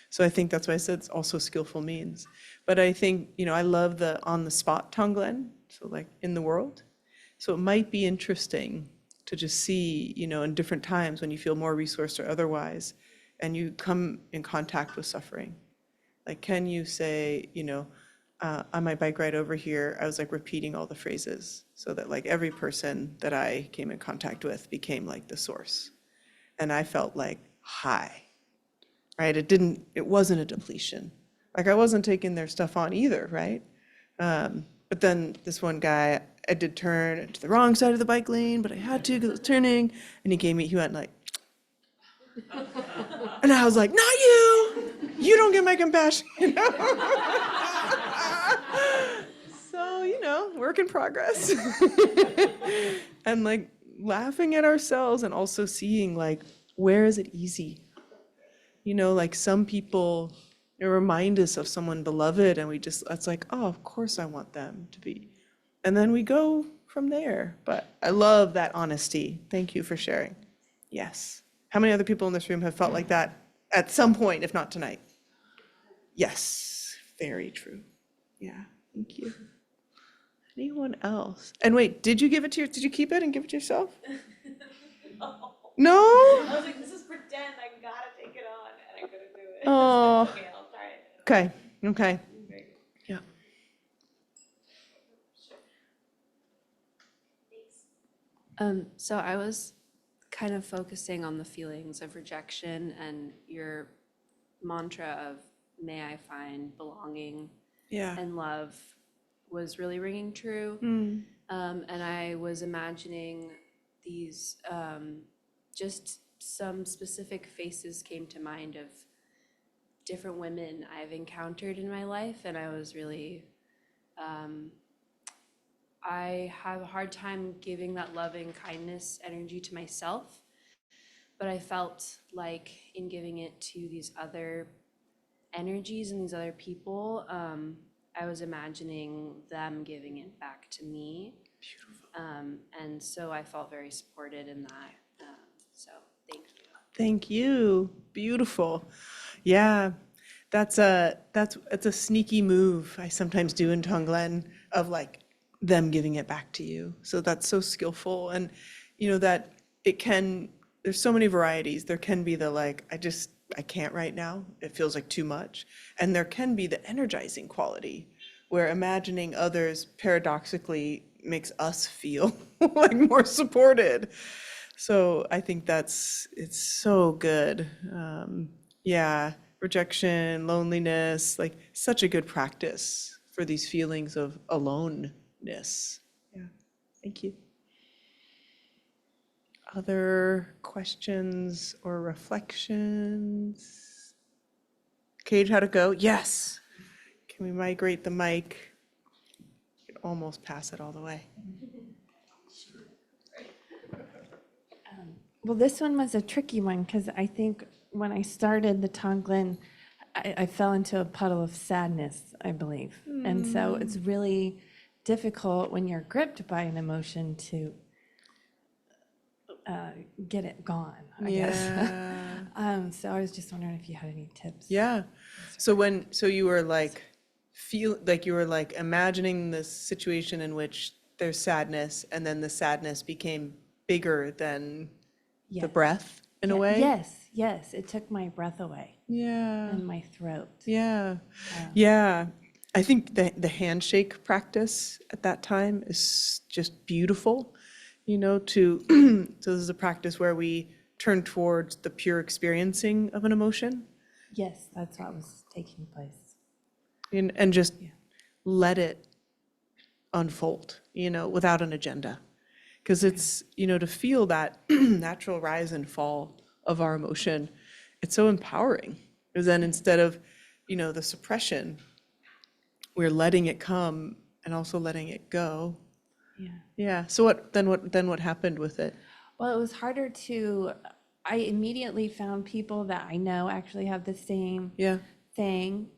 So I think that's why I said it's also skillful means. But I think, I love the on-the-spot Tonglen, so like in the world. So it might be interesting to just see, in different times when you feel more resourced or otherwise, and you come in contact with suffering. Like, can you say, on my bike ride over here, I was like repeating all the phrases so that like every person that I came in contact with became like the source. And I felt like high, right? It wasn't a depletion. Like I wasn't taking their stuff on either, right? But then this one guy, I did turn to the wrong side of the bike lane, but I had to because it was turning. And he went like, and I was like, not you! You don't get my compassion, So, work in progress. And like laughing at ourselves and also seeing like, where is it easy? You know, like some people remind us of someone beloved and it's like, oh, of course I want them to be. And then we go from there. But I love that honesty. Thank you for sharing. Yes. How many other people in this room have felt like that at some point, if not tonight? Yes, very true. Yeah, thank you. Anyone else? And wait, did you keep it and give it to yourself? No? I was like, this is pretend, I gotta take it on, and I couldn't do it. Oh. Okay, I'll try it. Okay, okay. Yeah. So I was kind of focusing on the feelings of rejection, and your mantra of may I find belonging Yeah. and love was really ringing true. And I was imagining these, just some specific faces came to mind of different women I've encountered in my life, and I was really, I have a hard time giving that loving kindness energy to myself, but I felt like in giving it to these other energies and these other people, I was imagining them giving it back to me. Beautiful. And so I felt very supported in that. So thank you. Thank you. Beautiful. Yeah. It's a sneaky move I sometimes do in Tonglen of like them giving it back to you. So that's so skillful. And you know that there's so many varieties. There can be the like, I can't right now. It feels like too much. And there can be the energizing quality where imagining others paradoxically makes us feel like more supported. So I think it's so good. Yeah, rejection, loneliness, like such a good practice for these feelings of aloneness. Yeah, thank you. Other questions or reflections? Cage, how'd it go? Yes. Can we migrate the mic? You can almost pass it all the way. Well, this one was a tricky one because I think when I started the Tonglen, I fell into a puddle of sadness, I believe. And so it's really difficult when you're gripped by an emotion to get it gone, I guess. So I was just wondering if you had any tips. Yeah. So you were like, you were like imagining this situation in which there's sadness and then the sadness became bigger than the Yes. breath in a way? Yes. It took my breath away Yeah. and my throat. Yeah. Yeah. I think the handshake practice at that time is just beautiful, you know, so this is a practice where we turn towards the pure experiencing of an emotion Yes, that's what was taking place. and just let it unfold, you know, without an agenda. Because it's, you know, to feel that natural rise and fall of our emotion, it's so empowering. Because then instead of, you know, the suppression, we're letting it come and also letting it go. Yeah. Yeah. So what happened with it? Well, it was harder I immediately found people that I know actually have the same Yeah. thing.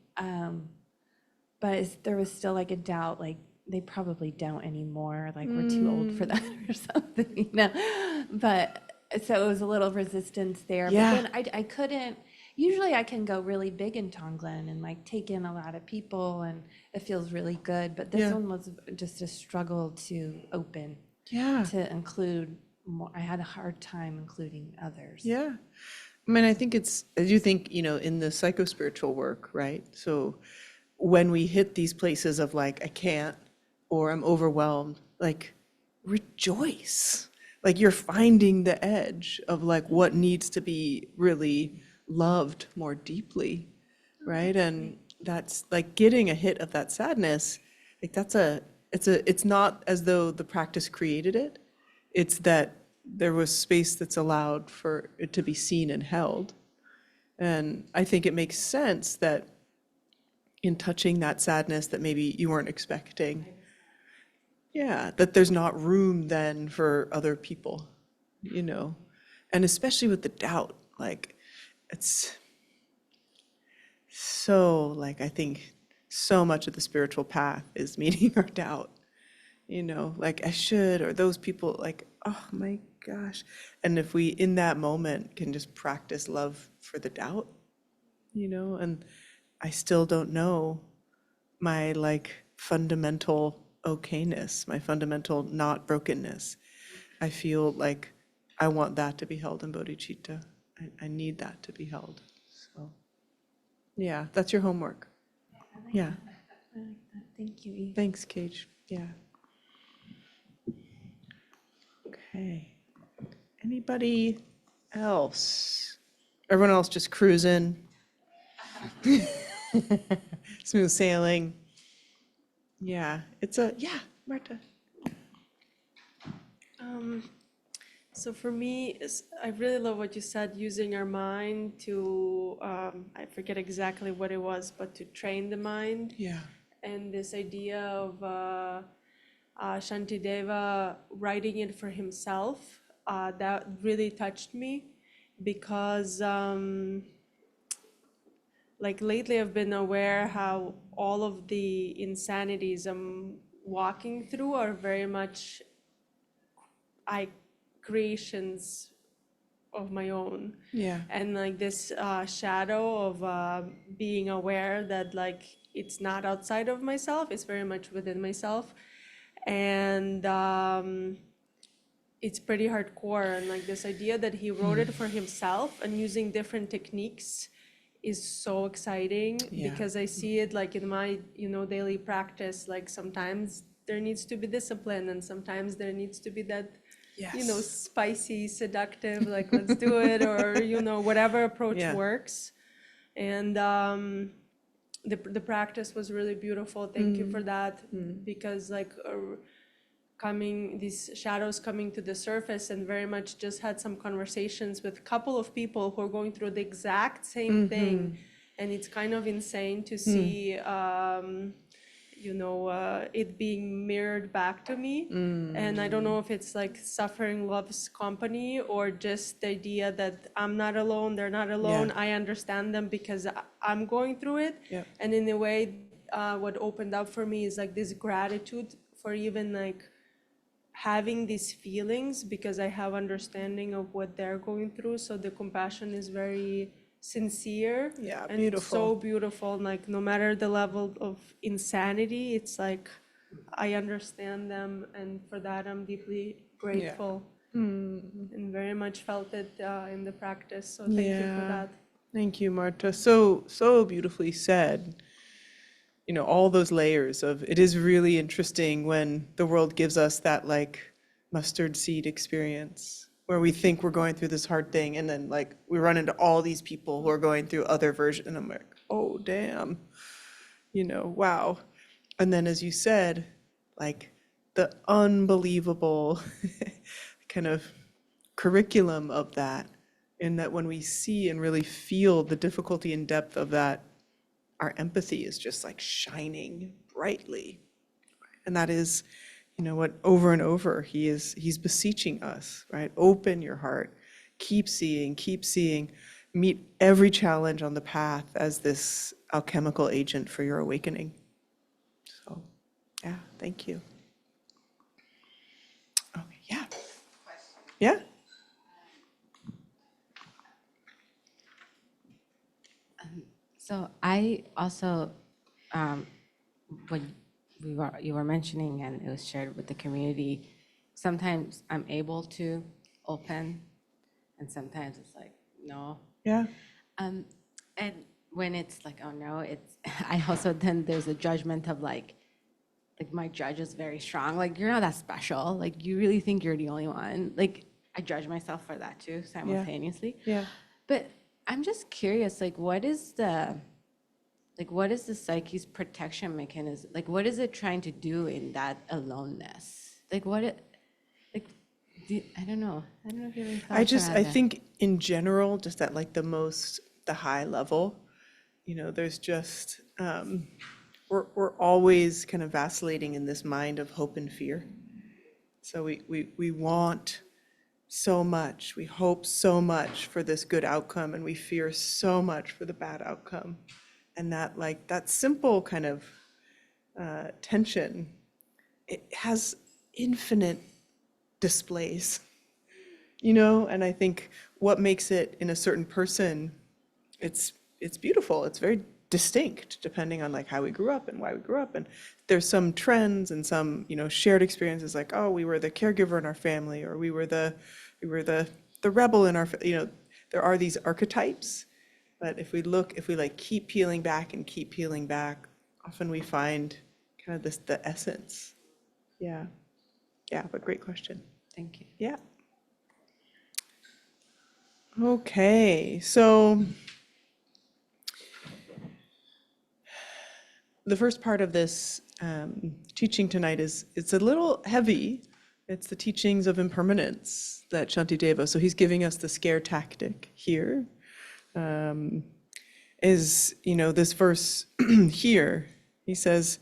But there was still like a doubt, like they probably don't anymore, like we're too old for that or something, you know? But so it was a little resistance there. Yeah. But then I couldn't, usually I can go really big in Tonglen and like take in a lot of people and it feels really good. But this Yeah. one was just a struggle to open, Yeah. to include more. I had a hard time including others. Yeah. I mean, I think I do think, you know, in the psychospiritual work, right? So when we hit these places of like, I can't, or I'm overwhelmed, like rejoice. Like you're finding the edge of like what needs to be really loved more deeply, right? And that's like getting a hit of that sadness. Like it's not as though the practice created it. It's that there was space that's allowed for it to be seen and held. And I think it makes sense that in touching that sadness that maybe you weren't expecting, Yeah, that there's not room then for other people, and especially with the doubt, like it's so like I think so much of the spiritual path is meeting our doubt, like I should, or those people, like, oh my gosh. And if we in that moment can just practice love for the doubt, and I still don't know my like fundamental okayness, my fundamental not brokenness. I feel like I want that to be held in bodhicitta. I need that to be held. So, yeah, that's your homework. Yeah, Thank you, Eve. thanks, Cage. Yeah. Okay. Anybody else? Everyone else just cruising? Smooth sailing? Yeah, yeah, Marta. So for me, I really love what you said, using our mind to, I forget exactly what it was, but to train the mind. Yeah. And this idea of Shanti Deva writing it for himself, that really touched me because like lately I've been aware how all of the insanities I'm walking through are very much creations of my own. Yeah. And like this shadow of being aware that like it's not outside of myself, it's very much within myself. And it's pretty hardcore. And like this idea that he wrote it for himself and using different techniques is so exciting. Yeah. Because I see it like in my daily practice. Like sometimes there needs to be discipline, and sometimes there needs to be that Yes. spicy, seductive, like let's do it, or whatever approach Yeah. works. And the practice was really beautiful. Thank you for that. Because like these shadows coming to the surface, and very much just had some conversations with a couple of people who are going through the exact same thing. And it's kind of insane to see it being mirrored back to me. And I don't know if it's like suffering loves company, or just the idea that I'm not alone, they're not alone. Yeah. I understand them because I'm going through it. Yep. And in a way, what opened up for me is like this gratitude for even like having these feelings, because I have understanding of what they're going through. So the compassion is very sincere. Yeah, and beautiful. It's so beautiful. Like no matter the level of insanity, it's like I understand them, and for that I'm deeply grateful. And very much felt it in the practice. So thank you for Yeah. that. Thank you, Marta. So beautifully said. All those layers of it is really interesting when the world gives us that like mustard seed experience where we think we're going through this hard thing, and then like we run into all these people who are going through other versions, and I'm like, oh damn, wow. And then as you said, like the unbelievable kind of curriculum of that, in that when we see and really feel the difficulty and depth of that, our empathy is just like shining brightly. And that is, what over and over he's beseeching us, right? Open your heart, keep seeing, meet every challenge on the path as this alchemical agent for your awakening. So, yeah, thank you. Okay, yeah. Yeah? So I also, when you were mentioning, and it was shared with the community, sometimes I'm able to open, and sometimes it's like, no. Yeah. And when it's like, oh no, I also, then there's a judgment of like my judge is very strong. Like, you're not that special. Like, you really think you're the only one. Like, I judge myself for that too, simultaneously. Yeah. But I'm just curious, like, what is the psyche's protection mechanism? Like, what is it trying to do in that aloneness? Like, I don't know. I don't know if you have any thoughts around I that. think in general, just at like the high level, there's just we're always kind of vacillating in this mind of hope and fear. So we want so much, we hope so much for this good outcome, and we fear so much for the bad outcome. And that, like, that simple kind of tension, it has infinite displays, you know? And I think what makes it in a certain person, it's beautiful, it's very distinct depending on like how we grew up and why we grew up. And there's some trends and some, you know, shared experiences, like, oh, we were the caregiver in our family, or we were the rebel in our, you know, there are these archetypes. But if we like keep peeling back and keep peeling back, often we find kind of the essence. Yeah. Yeah, but great question. Thank you. Yeah. Okay, so the first part of this teaching tonight it's a little heavy. It's the teachings of impermanence that Shanti Deva, so he's giving us the scare tactic here. Is, you know, this verse here, he says,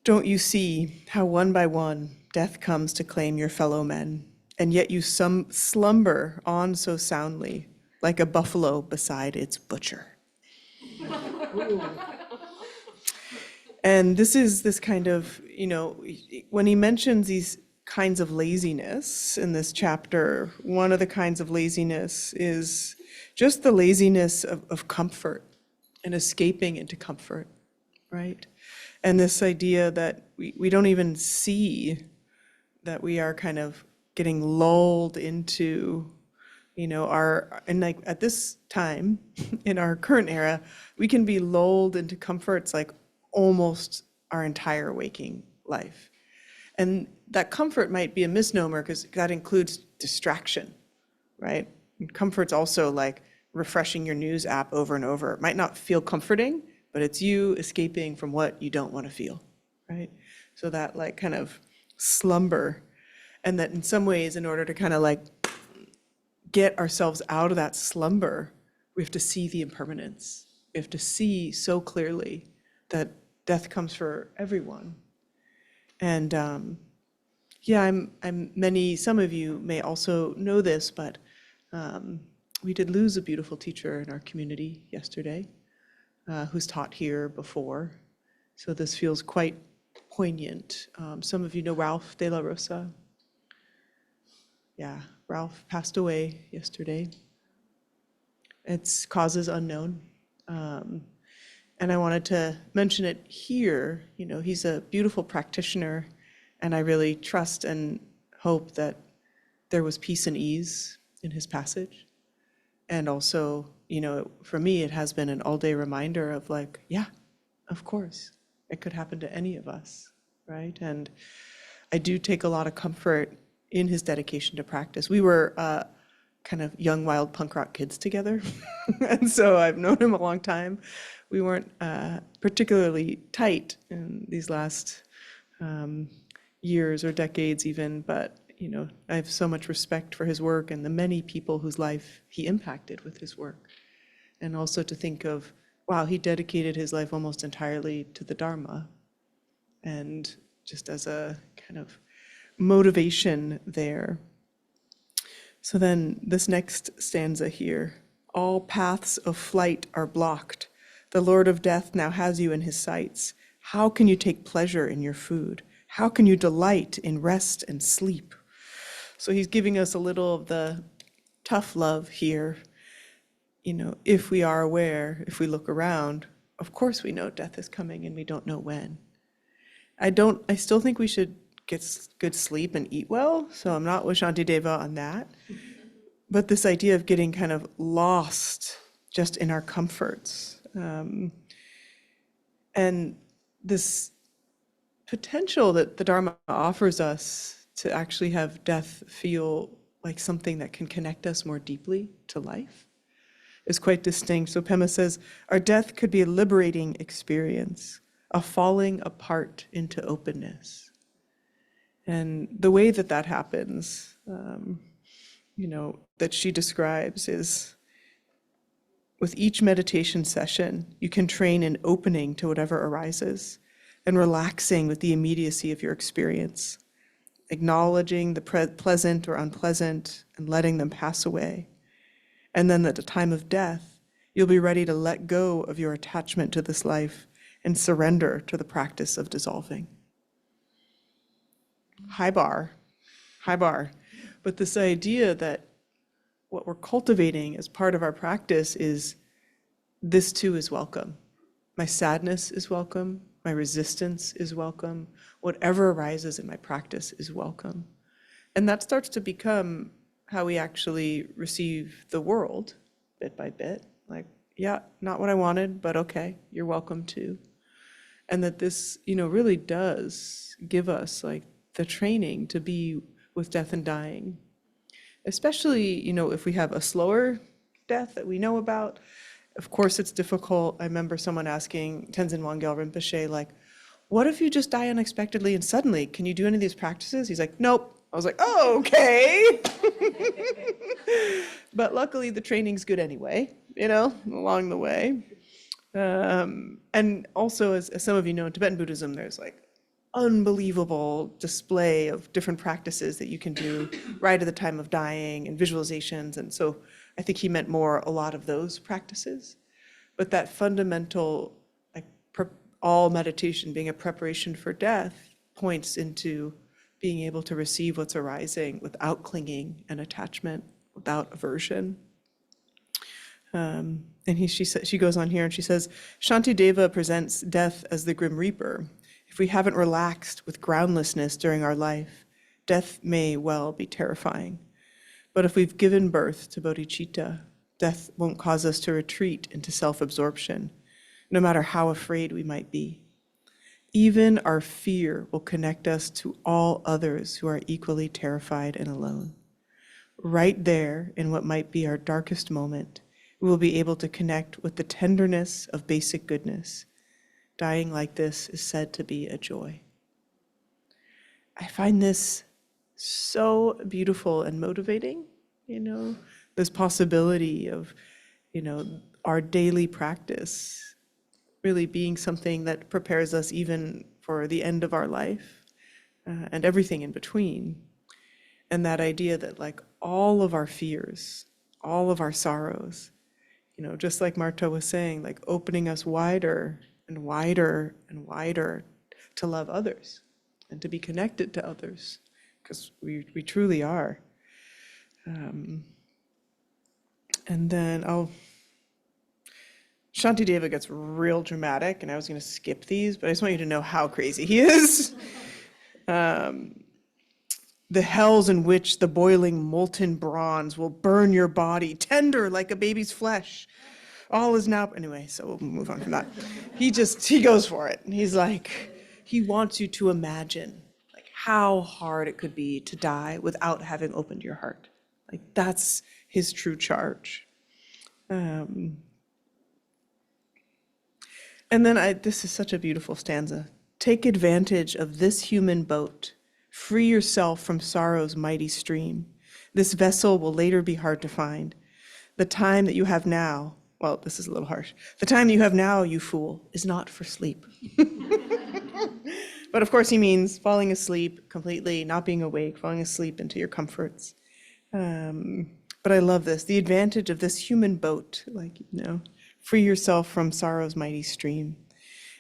"Don't you see how one by one death comes to claim your fellow men, and yet you slumber on so soundly, like a buffalo beside its butcher." And this is this kind of, you know, when he mentions these kinds of laziness in this chapter, one of the kinds of laziness is just the laziness of comfort and escaping into comfort, right? And this idea that we don't even see that we are kind of getting lulled into, you know, and like at this time in our current era, we can be lulled into comforts like almost our entire waking life. And that comfort might be a misnomer because that includes distraction, right? And comfort's also like refreshing your news app over and over. It might not feel comforting, but it's you escaping from what you don't want to feel, right? So that like kind of slumber, and that in some ways, in order to kind of like get ourselves out of that slumber, we have to see the impermanence. We have to see so clearly that death comes for everyone. And yeah, some of you may also know this, but we did lose a beautiful teacher in our community yesterday, who's taught here before. So this feels quite poignant. Some of you know Ralph de la Rosa. Yeah, Ralph passed away yesterday. It's causes unknown. And I wanted to mention it here. You know, he's a beautiful practitioner, and I really trust and hope that there was peace and ease in his passage. And also, you know, for me, it has been an all-day reminder of like, yeah, of course, it could happen to any of us, right? And I do take a lot of comfort in his dedication to practice. We were kind of young, wild punk rock kids together. And so I've known him a long time. We weren't particularly tight in these last years or decades even, but you know, I have so much respect for his work and the many people whose life he impacted with his work. And also to think of, wow, he dedicated his life almost entirely to the Dharma. And just as a kind of motivation there. So then this next stanza here, all paths of flight are blocked. The Lord of Death now has you in his sights. How can you take pleasure in your food? How can you delight in rest and sleep? So he's giving us a little of the tough love here. You know, if we are aware, if we look around, of course we know death is coming and we don't know when. I still think we should get good sleep and eat well, so I'm not with Shanti Deva on that. But this idea of getting kind of lost just in our comforts, and this potential that the Dharma offers us to actually have death feel like something that can connect us more deeply to life is quite distinct. So Pema says, our death could be a liberating experience, a falling apart into openness. And the way that that happens, you know, that she describes is With each meditation session, you can train in opening to whatever arises and relaxing with the immediacy of your experience, acknowledging the pleasant or unpleasant and letting them pass away. And then at the time of death, you'll be ready to let go of your attachment to this life and surrender to the practice of dissolving. High bar. But this idea that what we're cultivating as part of our practice is this too is welcome. My sadness is welcome. My resistance is welcome. Whatever arises in my practice is welcome. And that starts to become how we actually receive the world bit by bit. Like, yeah, not what I wanted, but okay, you're welcome too. And that this, really does give us like the training to be with death and dying. Especially, if we have a slower death that we know about. Of course, it's difficult. I remember someone asking Tenzin Wangyal Rinpoche, like, what if you just die unexpectedly and suddenly? Can you do any of these practices? He's like, nope. I was like, oh, okay. But luckily, the training's good anyway, along the way. And also, as some of you know, in Tibetan Buddhism, there's like unbelievable display of different practices that you can do right at the time of dying and visualizations. And so I think he meant more a lot of those practices. But that fundamental, like all meditation being a preparation for death, points into being able to receive what's arising without clinging and attachment, without aversion. And she goes on here and she says, Shanti Deva presents death as the Grim Reaper. If we haven't relaxed with groundlessness during our life, death may well be terrifying. But if we've given birth to Bodhicitta, death won't cause us to retreat into self-absorption, no matter how afraid we might be. Even our fear will connect us to all others who are equally terrified and alone. Right there, in what might be our darkest moment, we will be able to connect with the tenderness of basic goodness. Dying like this is said to be a joy. I find this so beautiful and motivating, this possibility of, our daily practice really being something that prepares us even for the end of our life and everything in between. And that idea that like all of our fears, all of our sorrows, just like Marta was saying, like opening us wider and wider and wider to love others and to be connected to others, because we truly are. And then Shanti Deva gets real dramatic, and I was going to skip these, but I just want you to know how crazy he is. The hells in which the boiling molten bronze will burn your body, tender like a baby's flesh. All is now, anyway, so we'll move on from that. He goes for it. And he's like, he wants you to imagine like how hard it could be to die without having opened your heart. Like that's his true charge. And then this is such a beautiful stanza. Take advantage of this human boat. Free yourself from sorrow's mighty stream. This vessel will later be hard to find. The time that you have now, well, this is a little harsh. The time that you have now, you fool, is not for sleep. But of course he means falling asleep completely, not being awake, falling asleep into your comforts. But I love this, the advantage of this human boat, like, free yourself from sorrow's mighty stream.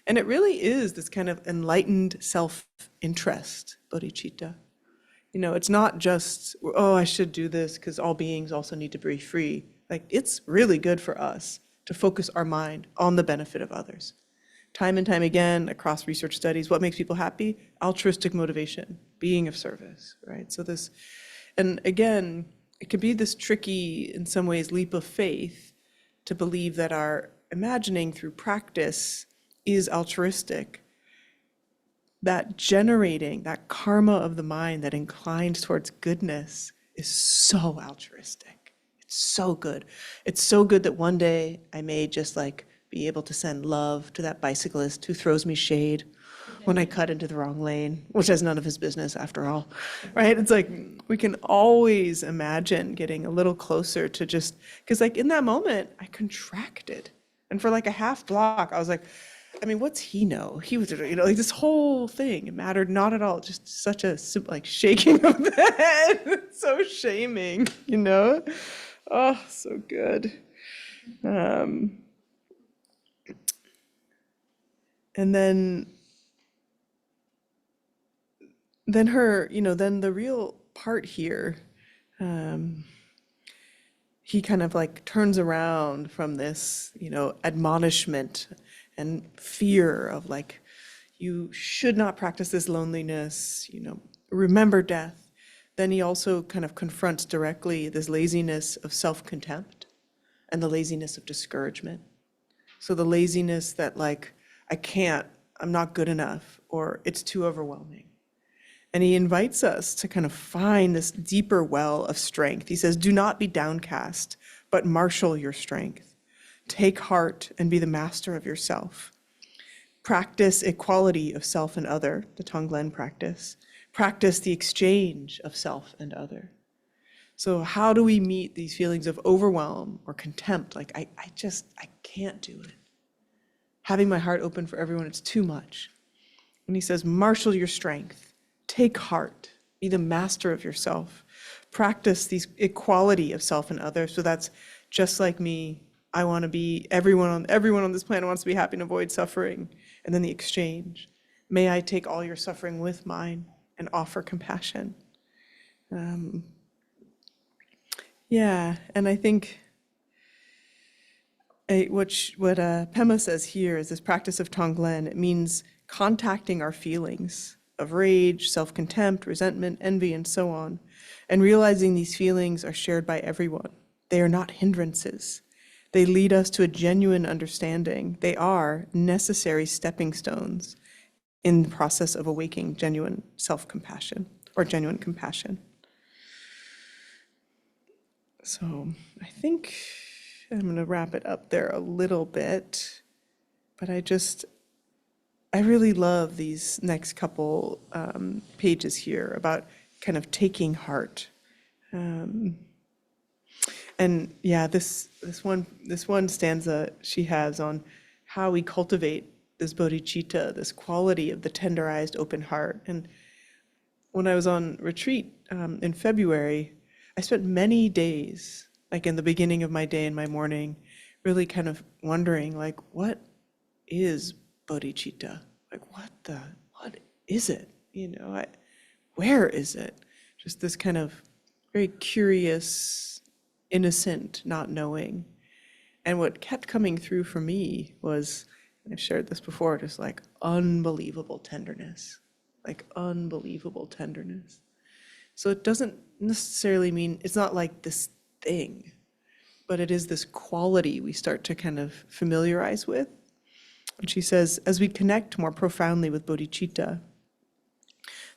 And it really is this kind of enlightened self-interest, bodhicitta. It's not just, oh, I should do this because all beings also need to be free. Like, it's really good for us to focus our mind on the benefit of others. Time and time again, across research studies, what makes people happy? Altruistic motivation, being of service, right? So this, and again, it can be this tricky, in some ways, leap of faith to believe that our imagining through practice is altruistic. That generating, that karma of the mind that inclines towards goodness is so altruistic. It's so good. It's so good that one day I may just like be able to send love to that bicyclist who throws me shade, when I cut into the wrong lane, which has none of his business after all, right? It's like we can always imagine getting a little closer to just, because like in that moment, I contracted. And for like a half block, I was like, I mean, what's he know? He was, like this whole thing, it mattered not at all. Just such a like shaking of the head, so shaming, Oh, so good. And then her, then the real part here, he kind of like turns around from this, admonishment and fear of like, you should not practice this loneliness, remember death. Then he also kind of confronts directly this laziness of self-contempt and the laziness of discouragement. So the laziness that like, I'm not good enough, or it's too overwhelming. And he invites us to kind of find this deeper well of strength. He says, do not be downcast, but marshal your strength. Take heart and be the master of yourself. Practice equality of self and other, the Tonglen practice. Practice the exchange of self and other. So how do we meet these feelings of overwhelm or contempt? Like, I can't do it. Having my heart open for everyone, it's too much. And he says, marshal your strength. Take heart. Be the master of yourself. Practice these equality of self and other. So that's just like me. I want to be, everyone on this planet wants to be happy and avoid suffering. And then the exchange. May I take all your suffering with mine and offer compassion. Yeah, and I think what Pema says here is this practice of Tonglen. It means contacting our feelings of rage, self-contempt, resentment, envy, and so on, and realizing these feelings are shared by everyone. They are not hindrances. They lead us to a genuine understanding. They are necessary stepping stones in the process of awakening genuine self-compassion or genuine compassion. So I think I'm going to wrap it up there a little bit, but I really love these next couple pages here about kind of taking heart. And yeah, this one stanza she has on how we cultivate this bodhicitta, this quality of the tenderized open heart. And when I was on retreat in February, I spent many days, like in the beginning of my day and my morning, really kind of wondering, like, what is bodhicitta? Like, what is it? Where is it? Just this kind of very curious, innocent, not knowing. And what kept coming through for me was, and I've shared this before, just like unbelievable tenderness, like unbelievable tenderness. So it doesn't necessarily mean, it's not like this thing, but it is this quality we start to kind of familiarize with. And she says, as we connect more profoundly with bodhicitta,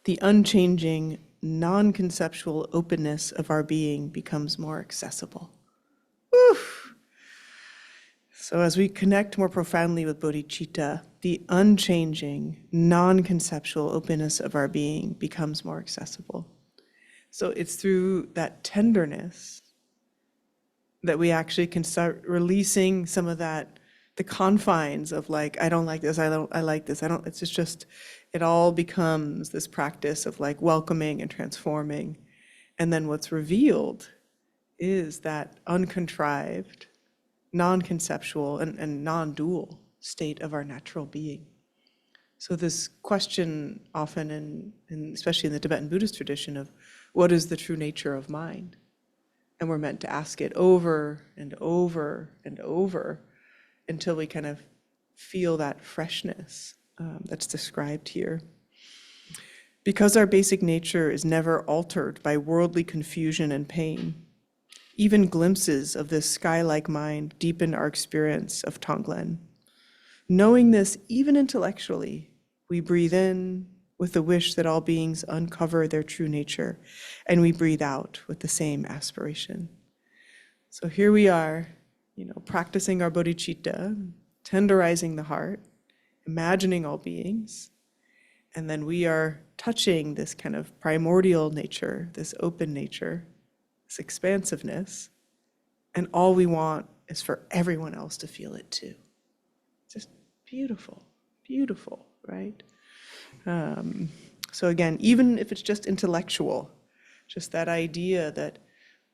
the unchanging, non-conceptual openness of our being becomes more accessible. Whew. So as we connect more profoundly with bodhicitta, the unchanging, non-conceptual openness of our being becomes more accessible. So it's through that tenderness that we actually can start releasing some of that, the confines of like, I don't like this, I like this, it's just, it all becomes this practice of like welcoming and transforming. And then what's revealed is that uncontrived, non-conceptual and non-dual state of our natural being. So this question often, especially in the Tibetan Buddhist tradition, of what is the true nature of mind? And we're meant to ask it over and over and over until we kind of feel that freshness that's described here. Because our basic nature is never altered by worldly confusion and pain, even glimpses of this sky-like mind deepen our experience of Tonglen. Knowing this, even intellectually, we breathe in with the wish that all beings uncover their true nature, and we breathe out with the same aspiration. So here we are, practicing our bodhicitta, tenderizing the heart, imagining all beings, And then we are touching this kind of primordial nature, this open nature, this expansiveness. And all we want is for everyone else to feel it too. Just beautiful, beautiful, right? So again, even if it's just intellectual, just that idea that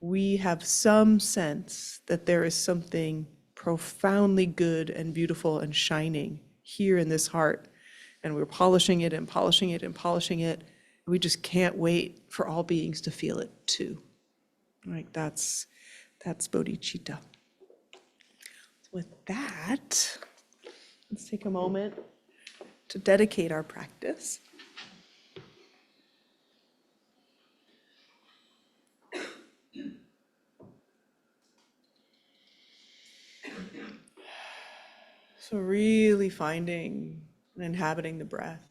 we have some sense that there is something profoundly good and beautiful and shining here in this heart, and we're polishing it and polishing it and polishing it. We just can't wait for all beings to feel it too. Right? That's bodhicitta. So with that, let's take a moment to dedicate our practice. So really finding and inhabiting the breath.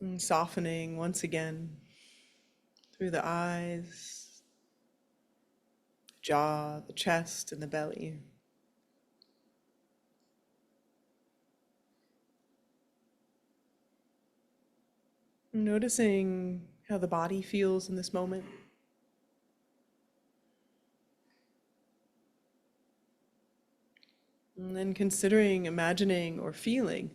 And softening once again through the eyes, jaw, the chest, and the belly. Noticing how the body feels in this moment. And then considering, imagining, or feeling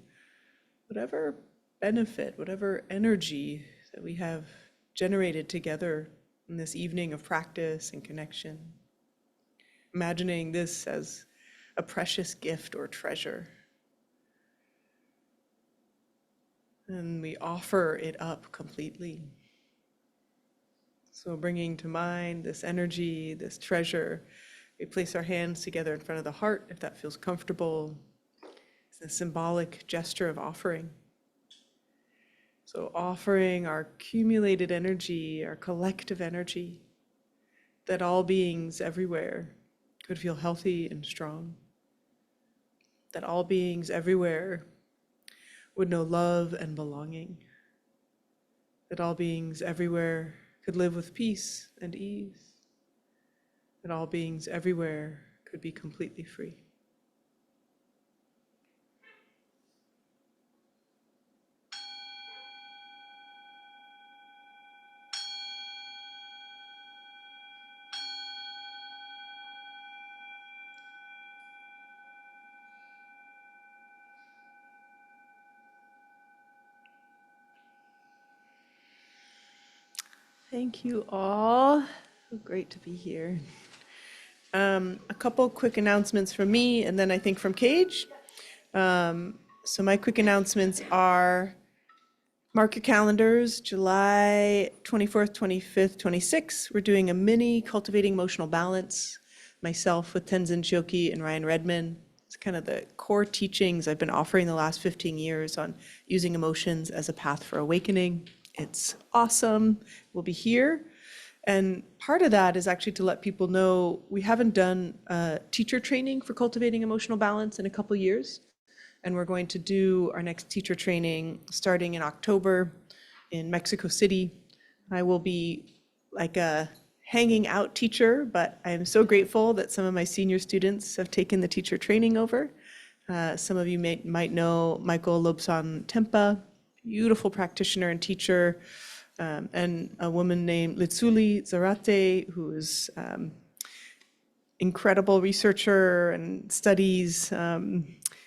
whatever benefit, whatever energy that we have generated together in this evening of practice and connection. Imagining this as a precious gift or treasure. And we offer it up completely. So bringing to mind this energy, this treasure, we place our hands together in front of the heart if that feels comfortable. It's a symbolic gesture of offering. So offering our accumulated energy, our collective energy, that all beings everywhere could feel healthy and strong. That all beings everywhere would know love and belonging. That all beings everywhere could live with peace and ease. That all beings everywhere could be completely free. Thank you all. So great to be here. A couple quick announcements from me, and then I think from Cage. So my quick announcements are, mark your calendars, July 24th, 25th, 26th. We're doing a mini Cultivating Emotional Balance, myself with Tenzin Shoki and Ryan Redman. It's kind of the core teachings I've been offering the last 15 years on using emotions as a path for awakening. It's awesome. We'll be here. And part of that is actually to let people know we haven't done teacher training for cultivating emotional balance in a couple years. And we're going to do our next teacher training starting in October in Mexico City. I will be like a hanging out teacher, but I am so grateful that some of my senior students have taken the teacher training over. Some of you might know Michael Lobsan Tempa, beautiful practitioner and teacher, and a woman named Litsuli Zarate, who is incredible researcher and studies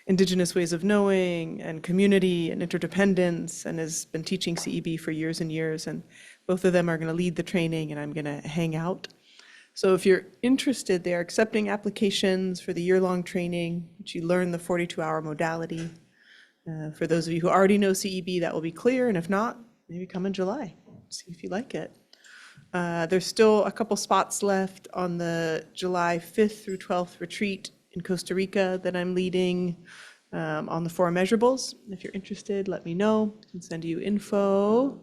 indigenous ways of knowing and community and interdependence, and has been teaching CEB for years and years. And both of them are going to lead the training, and I'm going to hang out. So if you're interested, they are accepting applications for the year-long training, which you learn the 42-hour modality. For those of you who already know CEB, that will be clear, and if not, maybe come in July, see if you like it. There's still a couple spots left on the July 5th through 12th retreat in Costa Rica that I'm leading on the 4 measurables. If you're interested, let me know. I can send you info.